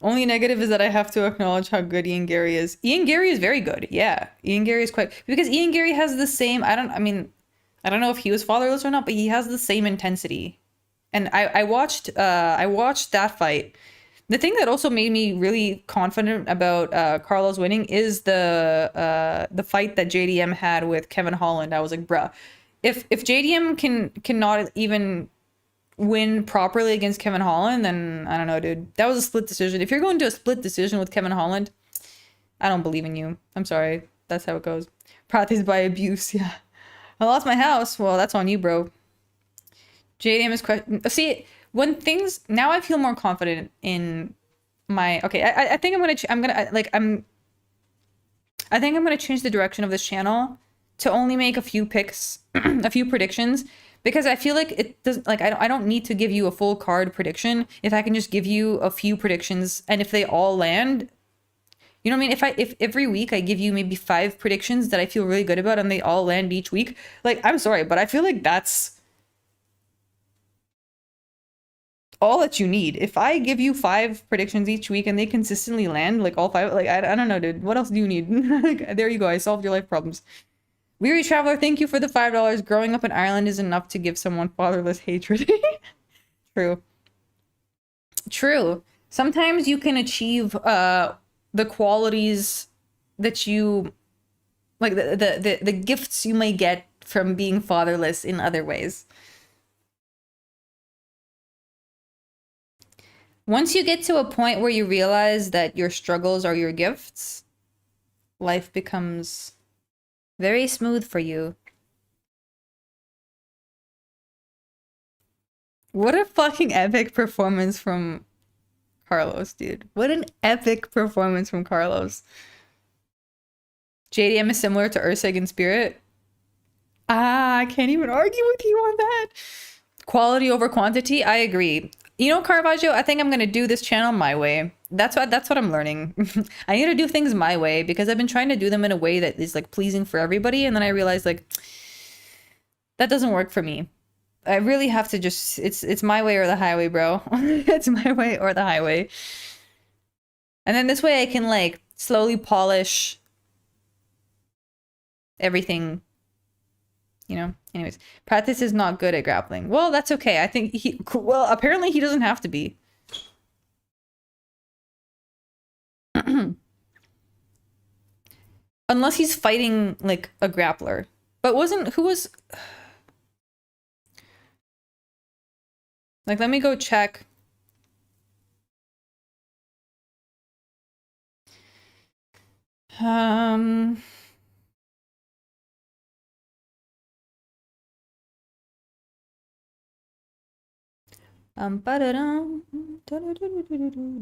Only negative is that I have to acknowledge how good Ian Gary is. Ian Gary is very good. Yeah. Ian Gary is quite because Ian Gary has the same, I I don't know if he was fatherless or not, but he has the same intensity. And I watched that fight. The thing that also made me really confident about Carlos winning is the fight that JDM had with Kevin Holland. I was like, bruh, if JDM cannot even win properly against Kevin Holland, then I don't know, dude. That was a split decision. If you're going to a split decision with Kevin Holland, I don't believe in you. I'm sorry. That's how it goes. Prates by abuse, yeah. I lost my house. Well, that's on you, bro. JDM is question. See, when things now, I feel more confident in my. Okay, I think I think I'm gonna change the direction of this channel to only make a few picks, a few predictions, because I feel like it doesn't like I don't need to give you a full card prediction if I can just give you a few predictions, and if they all land, you know what I mean? If every week I give you maybe 5 predictions that I feel really good about and they all land each week, like I'm sorry, but I feel like that's all that you need. If I give you 5 predictions each week and they consistently land, like all 5, like I don't know, dude. What else do you need? Like, there you go. I solved your life problems. Weary Traveler, thank you for the $5. Growing up in Ireland is enough to give someone fatherless hatred. True. True. Sometimes you can achieve the qualities that you like the gifts you may get from being fatherless in other ways. Once you get to a point where you realize that your struggles are your gifts, life becomes very smooth for you. What a fucking epic performance from Carlos, dude. What an epic performance from Carlos. JDM is similar to Ersig in spirit. Ah, I can't even argue with you on that. Quality over quantity, I agree. You know, Caravaggio, I think I'm gonna do this channel my way. That's what I'm learning. I need to do things my way because I've been trying to do them in a way that is like pleasing for everybody, and then I realized like that doesn't work for me. I really have to just it's my way or the highway, bro. It's my way or the highway. And then this way I can like slowly polish everything, you know. Anyways, Prates is not good at grappling. Well, that's okay. I think well, apparently he doesn't have to be. Unless he's fighting like a grappler. But who was like, let me go check.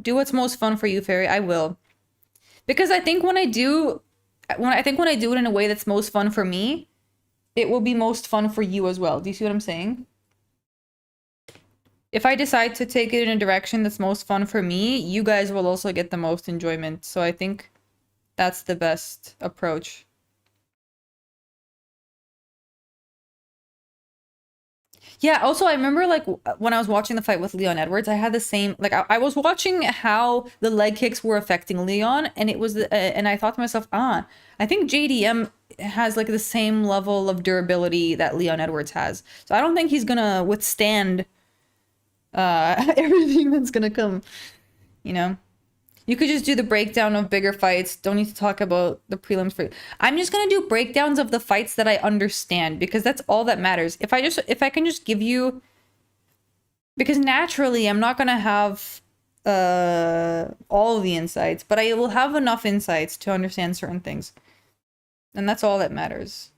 Do what's most fun for you, Fairy. I will. Because I think when I do it in a way that's most fun for me, it will be most fun for you as well. Do you see what I'm saying? If I decide to take it in a direction that's most fun for me, you guys will also get the most enjoyment. So I think that's the best approach. Yeah, also I remember like when I was watching the fight with Leon Edwards, I had the same like I was watching how the leg kicks were affecting Leon, and it was and I thought to myself, I think JDM has like the same level of durability that Leon Edwards has. So I don't think he's gonna withstand everything that's gonna come, you know. You could just do the breakdown of bigger fights. Don't need to talk about the prelims for. I'm just gonna do breakdowns of the fights that I understand because that's all that matters. If I can just give you, because naturally I'm not gonna have all of the insights, but I will have enough insights to understand certain things, and that's all that matters.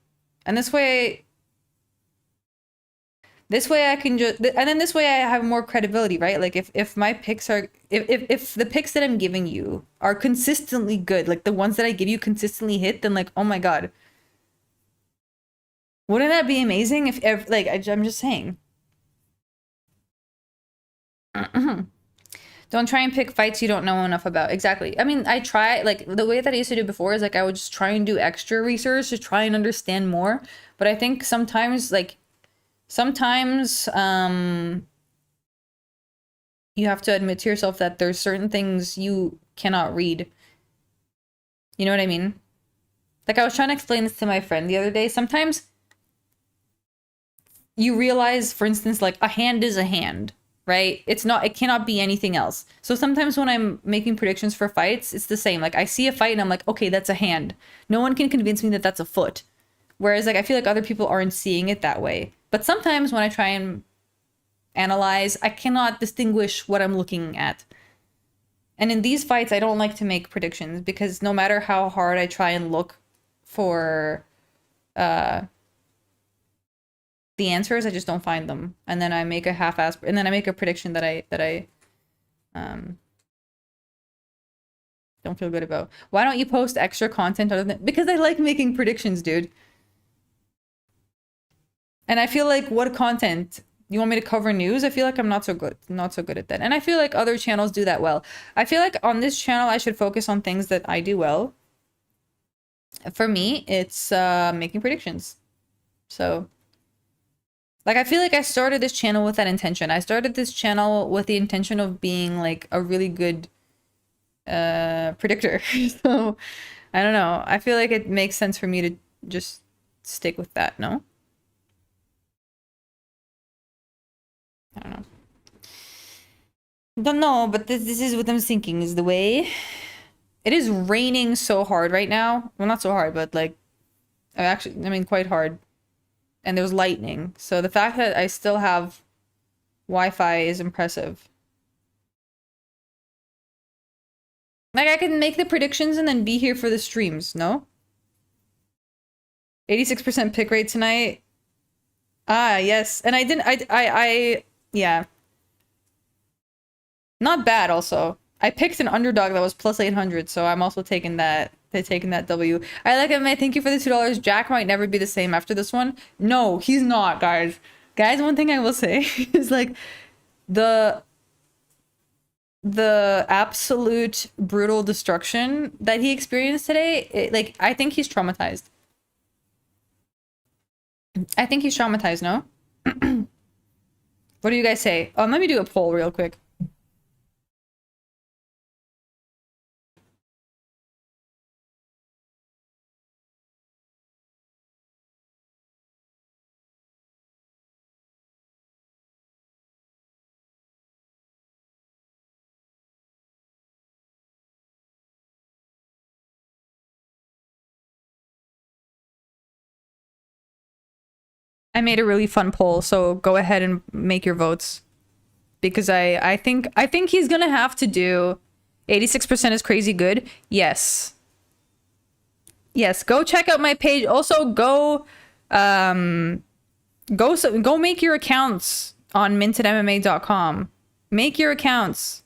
And this way I can just, and then this way I have more credibility, right? Like if my picks are, if the picks that I'm giving you are consistently good, like the ones that I give you consistently hit, then like, oh my God. Wouldn't that be amazing if like, I'm just saying. Don't try and pick fights you don't know enough about. Exactly. I mean, I try, like the way that I used to do before is like, I would just try and do extra research to try and understand more. But I think sometimes like, you have to admit to yourself that there's certain things you cannot read. You know what I mean? Like I was trying to explain this to my friend the other day. Sometimes you realize, for instance, like a hand is a hand, right? It's not, it cannot be anything else. So sometimes when I'm making predictions for fights, it's the same. Like I see a fight and I'm like, okay, that's a hand. No one can convince me that that's a foot. Whereas like I feel like other people aren't seeing it that way. But sometimes when I try and analyze, I cannot distinguish what I'm looking at. And in these fights, I don't like to make predictions because no matter how hard I try and look for the answers, I just don't find them. And then I make a half-ass, and then I make a prediction that I don't feel good about. Why don't you post extra content other than, because I like making predictions, dude. And I feel like, what content? You want me to cover news? I feel like I'm not so good at that. And I feel like other channels do that well. I feel like on this channel, I should focus on things that I do well. For me, it's making predictions. So, like, I feel like I started this channel with that intention. I started this channel with the intention of being, like, a really good predictor. So, I don't know. I feel like it makes sense for me to just stick with that, no? I don't know. Don't know, but this is what I'm thinking is the way. It is raining so hard right now. Well, not so hard, but like, I mean, quite hard. And there's lightning. So the fact that I still have Wi-Fi is impressive. Like, I can make the predictions and then be here for the streams, no? 86% pick rate tonight. Ah, yes. And I didn't, yeah. Not bad, also. I picked an underdog that was plus 800, so I'm also taking that. They're taking that W. I like it, man. Thank you for the $2. Jack might never be the same after this one. No, he's not, guys. Guys, one thing I will say is like the absolute brutal destruction that he experienced today. Like, I think he's traumatized. I think he's traumatized, no? What do you guys say? Let me do a poll real quick. I made a really fun poll, so go ahead and make your votes. Because I think he's gonna have to do 86% is crazy good. Yes. Yes, go check out my page. Also go go make your accounts on mintedmma.com. Make your accounts.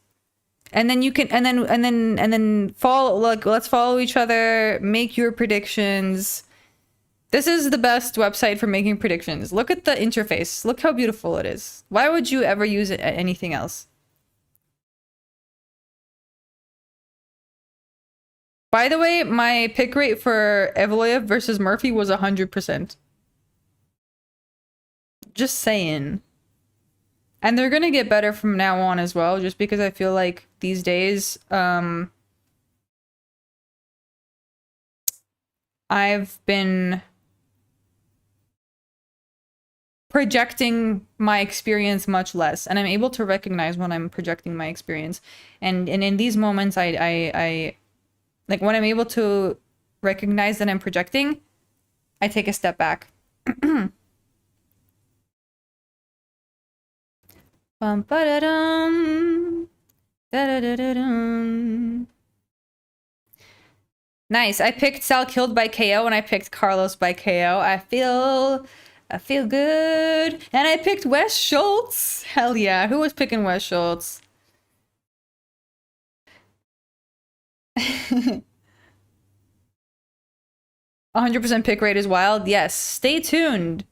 And then you can and then follow, like, let's follow each other, make your predictions. This is the best website for making predictions. Look at the interface. Look how beautiful it is. Why would you ever use it at anything else? By the way, my pick rate for Evloev versus Murphy was 100%. Just saying. And they're gonna get better from now on as well, just because I feel like these days, I've been projecting my experience much less, and I'm able to recognize when I'm projecting my experience. And in these moments, I like, when I'm able to recognize that I'm projecting, I take a step back. Bum ba da dum. Da da da da dum. Nice. I picked Sal killed by KO and I picked Carlos by KO. I feel good. And I picked Wes Schultz. Hell yeah. Who was picking Wes Schultz? 100% pick rate is wild. Yes. Stay tuned.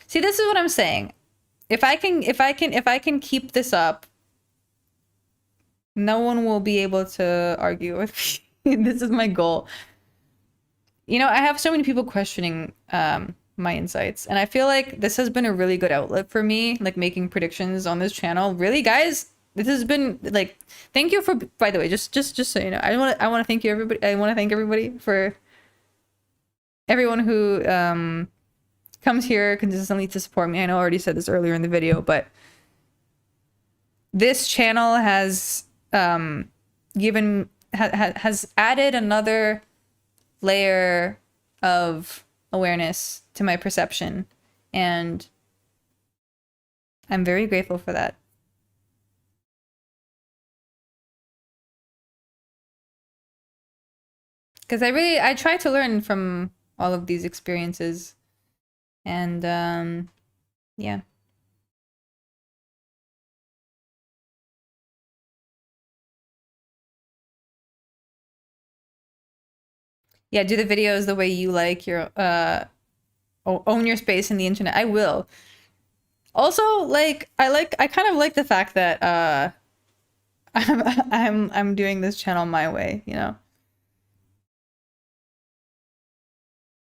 See, this is what I'm saying. If I can keep this up, no one will be able to argue with me. This is my goal. You know, I have so many people questioning my insights, and I feel like this has been a really good outlet for me, like making predictions on this channel. Really, guys, this has been like, thank you for, by the way, just so you know, I want to thank you, everybody. I want to thank everybody for everyone who comes here consistently to support me. I know I already said this earlier in the video, but this channel has has added another layer of awareness to my perception, and I'm very grateful for that. Because I try to learn from all of these experiences, and yeah. Yeah, do the videos the way you like your own your space in the internet. I will. Also, like I kind of like the fact that I'm doing this channel my way, you know.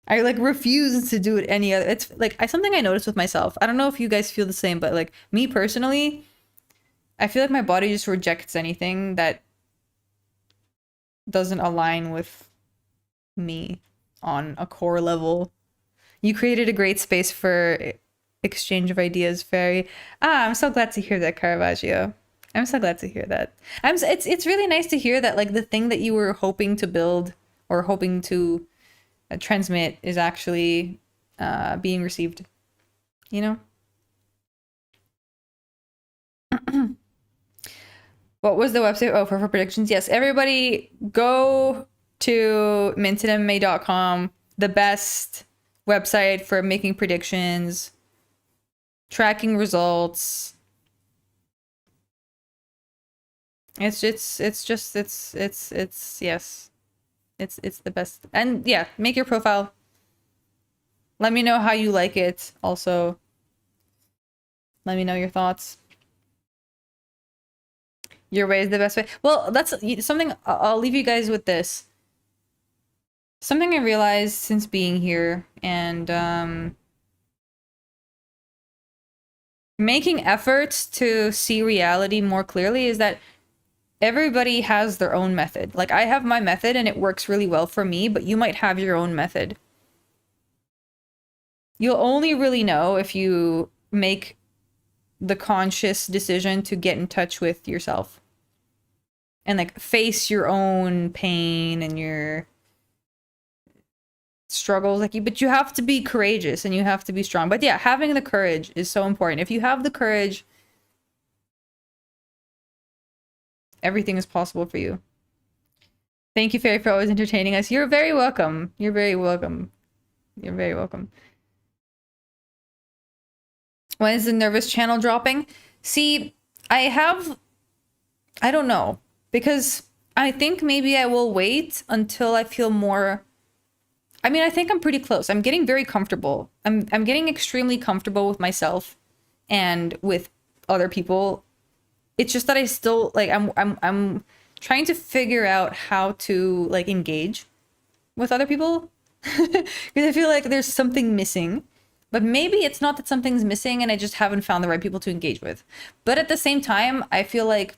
I like refuse to do it any other. It's like something I noticed with myself. I don't know if you guys feel the same, but like me personally, I feel like my body just rejects anything that doesn't align with me on a core level. You created a great space for exchange of ideas, Fairy. I'm so glad to hear that, Caravaggio. I'm so glad to hear that. It's really nice to hear that like the thing that you were hoping to build or hoping to transmit is actually being received. You know? What was the website? Oh, for predictions. Yes, everybody go to mintedmma.com, the best website for making predictions, tracking results. It's yes. It's the best. And yeah, make your profile. Let me know how you like it. Also, let me know your thoughts. Your way is the best way. Well, that's something I'll leave you guys with this. Something I realized since being here and making efforts to see reality more clearly is that everybody has their own method. Like I have my method and it works really well for me, but you might have your own method. You'll only really know if you make the conscious decision to get in touch with yourself and like face your own pain and your struggles. Like but you have to be courageous and you have to be strong. But yeah, having the courage is so important. If you have the courage, everything is possible for you. Thank you, Fairy, for always entertaining us. You're very welcome. You're very welcome. You're very welcome. When is the nervous channel dropping? See, I don't know, because I think maybe I will wait until I feel more. I mean, I think I'm pretty close. I'm getting very comfortable. I'm getting extremely comfortable with myself and with other people. It's just that I still like I'm trying to figure out how to like engage with other people because I feel like there's something missing. But maybe it's not that something's missing and I just haven't found the right people to engage with. But at the same time, I feel like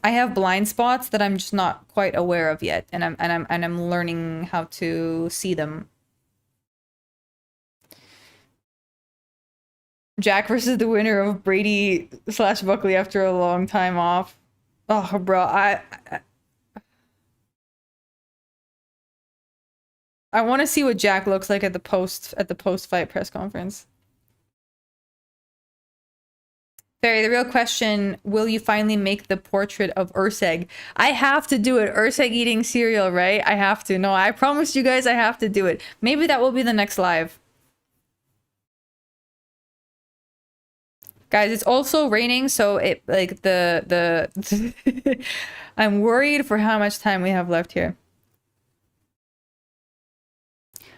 I have blind spots that I'm just not quite aware of yet, and I'm learning how to see them. Jack versus the winner of Brady / Buckley after a long time off. Oh, bro, I want to see what Jack looks like at the post-fight press conference. Barry, the real question, will you finally make the portrait of Ersig? I have to do it. Ersig eating cereal, right? I have to. No, I promised you guys I have to do it. Maybe that will be the next live. Guys, it's also raining, so it like the I'm worried for how much time we have left here.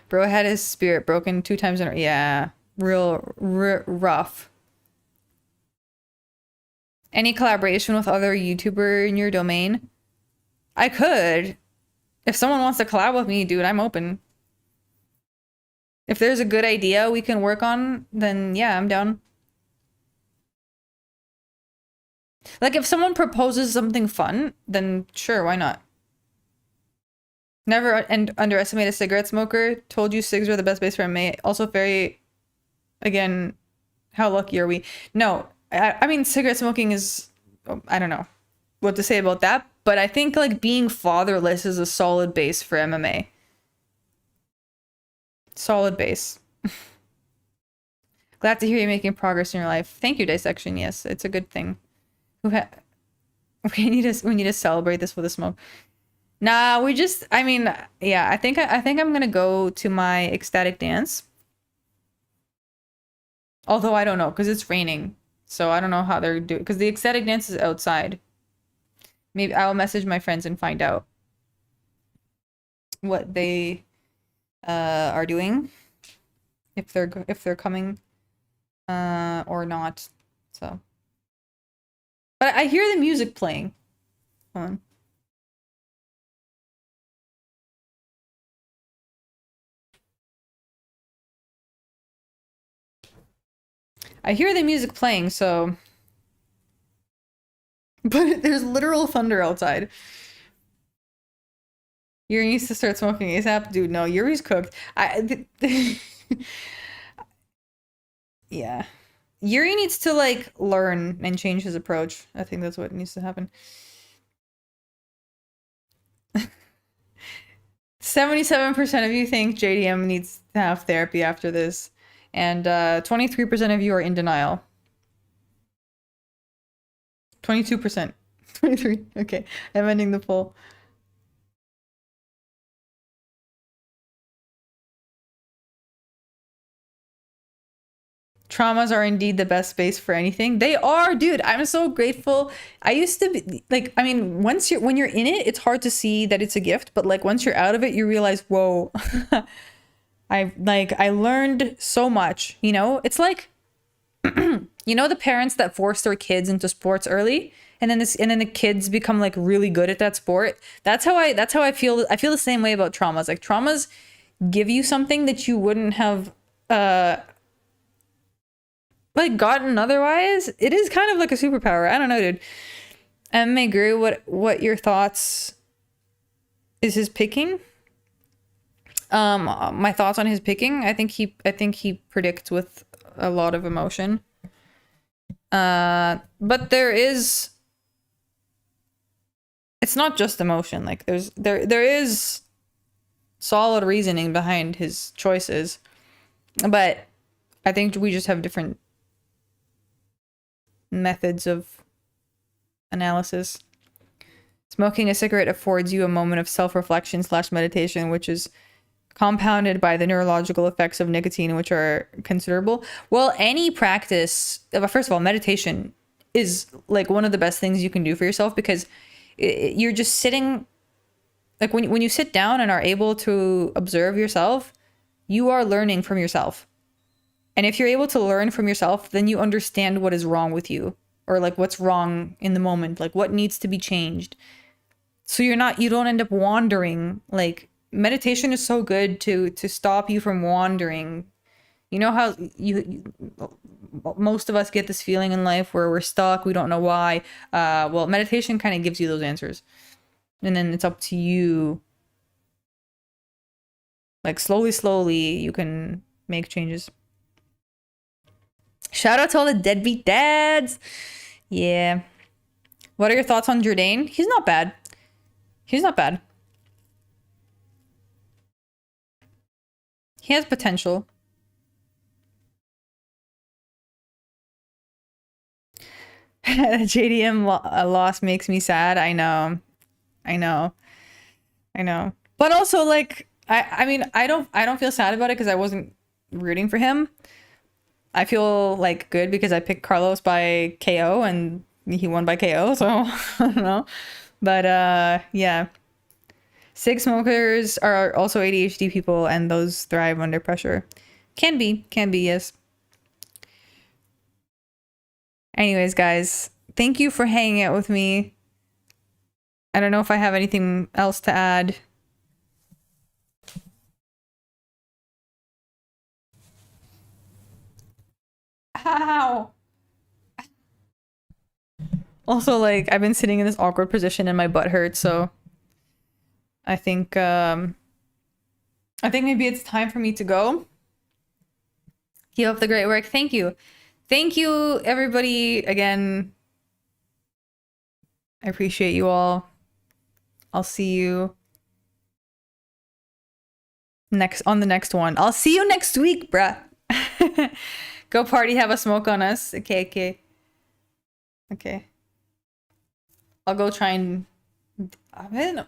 Bro had his spirit broken 2 times in a yeah, real rough. Any collaboration with other YouTuber in your domain? I could. If someone wants to collab with me, dude, I'm open. If there's a good idea we can work on, then yeah, I'm down. Like if someone proposes something fun, then sure, why not? Never underestimate a cigarette smoker. Told you cigs are the best base for MMA. Also very, again, how lucky are we? No, I mean, cigarette smoking is, I don't know what to say about that, but I think like being fatherless is a solid base for MMA. Solid base. Glad to hear you're making progress in your life. Thank you, Dissection. Yes, it's a good thing. We need to celebrate this with a smoke. Nah, we just, I mean, yeah, I think I'm gonna go to my ecstatic dance. Although I don't know, because it's raining. So I don't know how they're doing, because the ecstatic dance is outside. Maybe I'll message my friends and find out what they are doing. If they're coming or not. So. But I hear the music playing. Hold on. I hear the music playing, so... But there's literal thunder outside. Yuri needs to start smoking ASAP. Dude, no, Yuri's cooked. Yeah. Yuri needs to, like, learn and change his approach. I think that's what needs to happen. 77% of you think JDM needs to have therapy after this. And 23% of you are in denial. 22%. 23. Okay, I'm ending the poll. Traumas are indeed the best space for anything. They are, dude. I'm so grateful. I used to be like, I mean, when you're in it, it's hard to see that it's a gift, but like once you're out of it, you realize, whoa. I learned so much, you know? It's like you know the parents that force their kids into sports early and then the kids become like really good at that sport. That's how I feel. I feel the same way about traumas. Like traumas give you something that you wouldn't have like gotten otherwise. It is kind of like a superpower. I don't know, dude. MMA Guru, what your thoughts is his picking? My thoughts on his picking. I think he predicts with a lot of emotion. But it's not just emotion. Like there is solid reasoning behind his choices. But I think we just have different methods of analysis. Smoking a cigarette affords you a moment of self-reflection / meditation, which is compounded by the neurological effects of nicotine, which are considerable. Well, any practice, first of all, meditation is like one of the best things you can do for yourself, because you're just sitting, like when you sit down and are able to observe yourself, you are learning from yourself. And if you're able to learn from yourself, then you understand what is wrong with you, or like what's wrong in the moment, like what needs to be changed. So you don't end up wandering. Like meditation is so good to stop you from wandering. You know how most of us get this feeling in life where we're stuck, we don't know why. Well, meditation kind of gives you those answers. And then it's up to you. Like slowly, you can make changes. Shout out to all the deadbeat dads. Yeah. What are your thoughts on Jourdain? He's not bad. He's not bad. He has potential. JDM loss makes me sad. I know. But also, like, I mean, I don't feel sad about it because I wasn't rooting for him. I feel like good because I picked Carlos by KO and he won by KO, so I don't know. But yeah. Cig smokers are also ADHD people and those thrive under pressure. Can be, yes. Anyways, guys, thank you for hanging out with me. I don't know if I have anything else to add. Ow! Also, like, I've been sitting in this awkward position and my butt hurts, so I think maybe it's time for me to go. Keep up the great work. Thank you. Thank you, everybody, again. I appreciate you all. I'll see you on the next one. I'll see you next week, bruh. Go party, have a smoke on us. Okay. I'll go try and... I mean,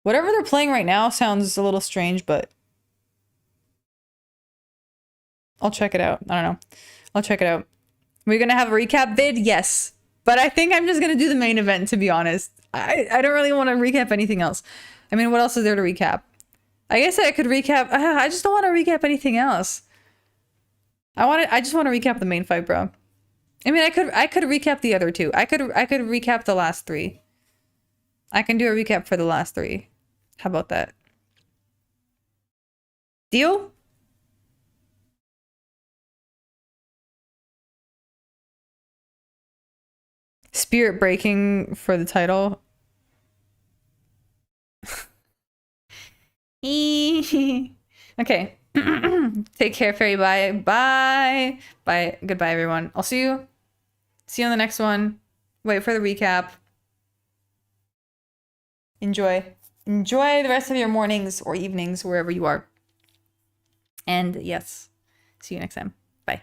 whatever they're playing right now sounds a little strange, but... I'll check it out. I don't know. I'll check it out. We're gonna have a recap vid? Yes. But I think I'm just gonna do the main event, to be honest. I don't really want to recap anything else. I mean, what else is there to recap? I guess I could recap... I just don't want to recap anything else. I just want to recap the main fight, bro. I mean, I could recap the other two. I could recap the last three. I can do a recap for the last three. How about that? Deal? Spirit breaking for the title. Okay. Take care, fairy. Bye. Bye. Bye. Goodbye, everyone. I'll see you. See you on the next one. Wait for the recap. Enjoy. Enjoy the rest of your mornings or evenings, wherever you are. And yes, see you next time. Bye.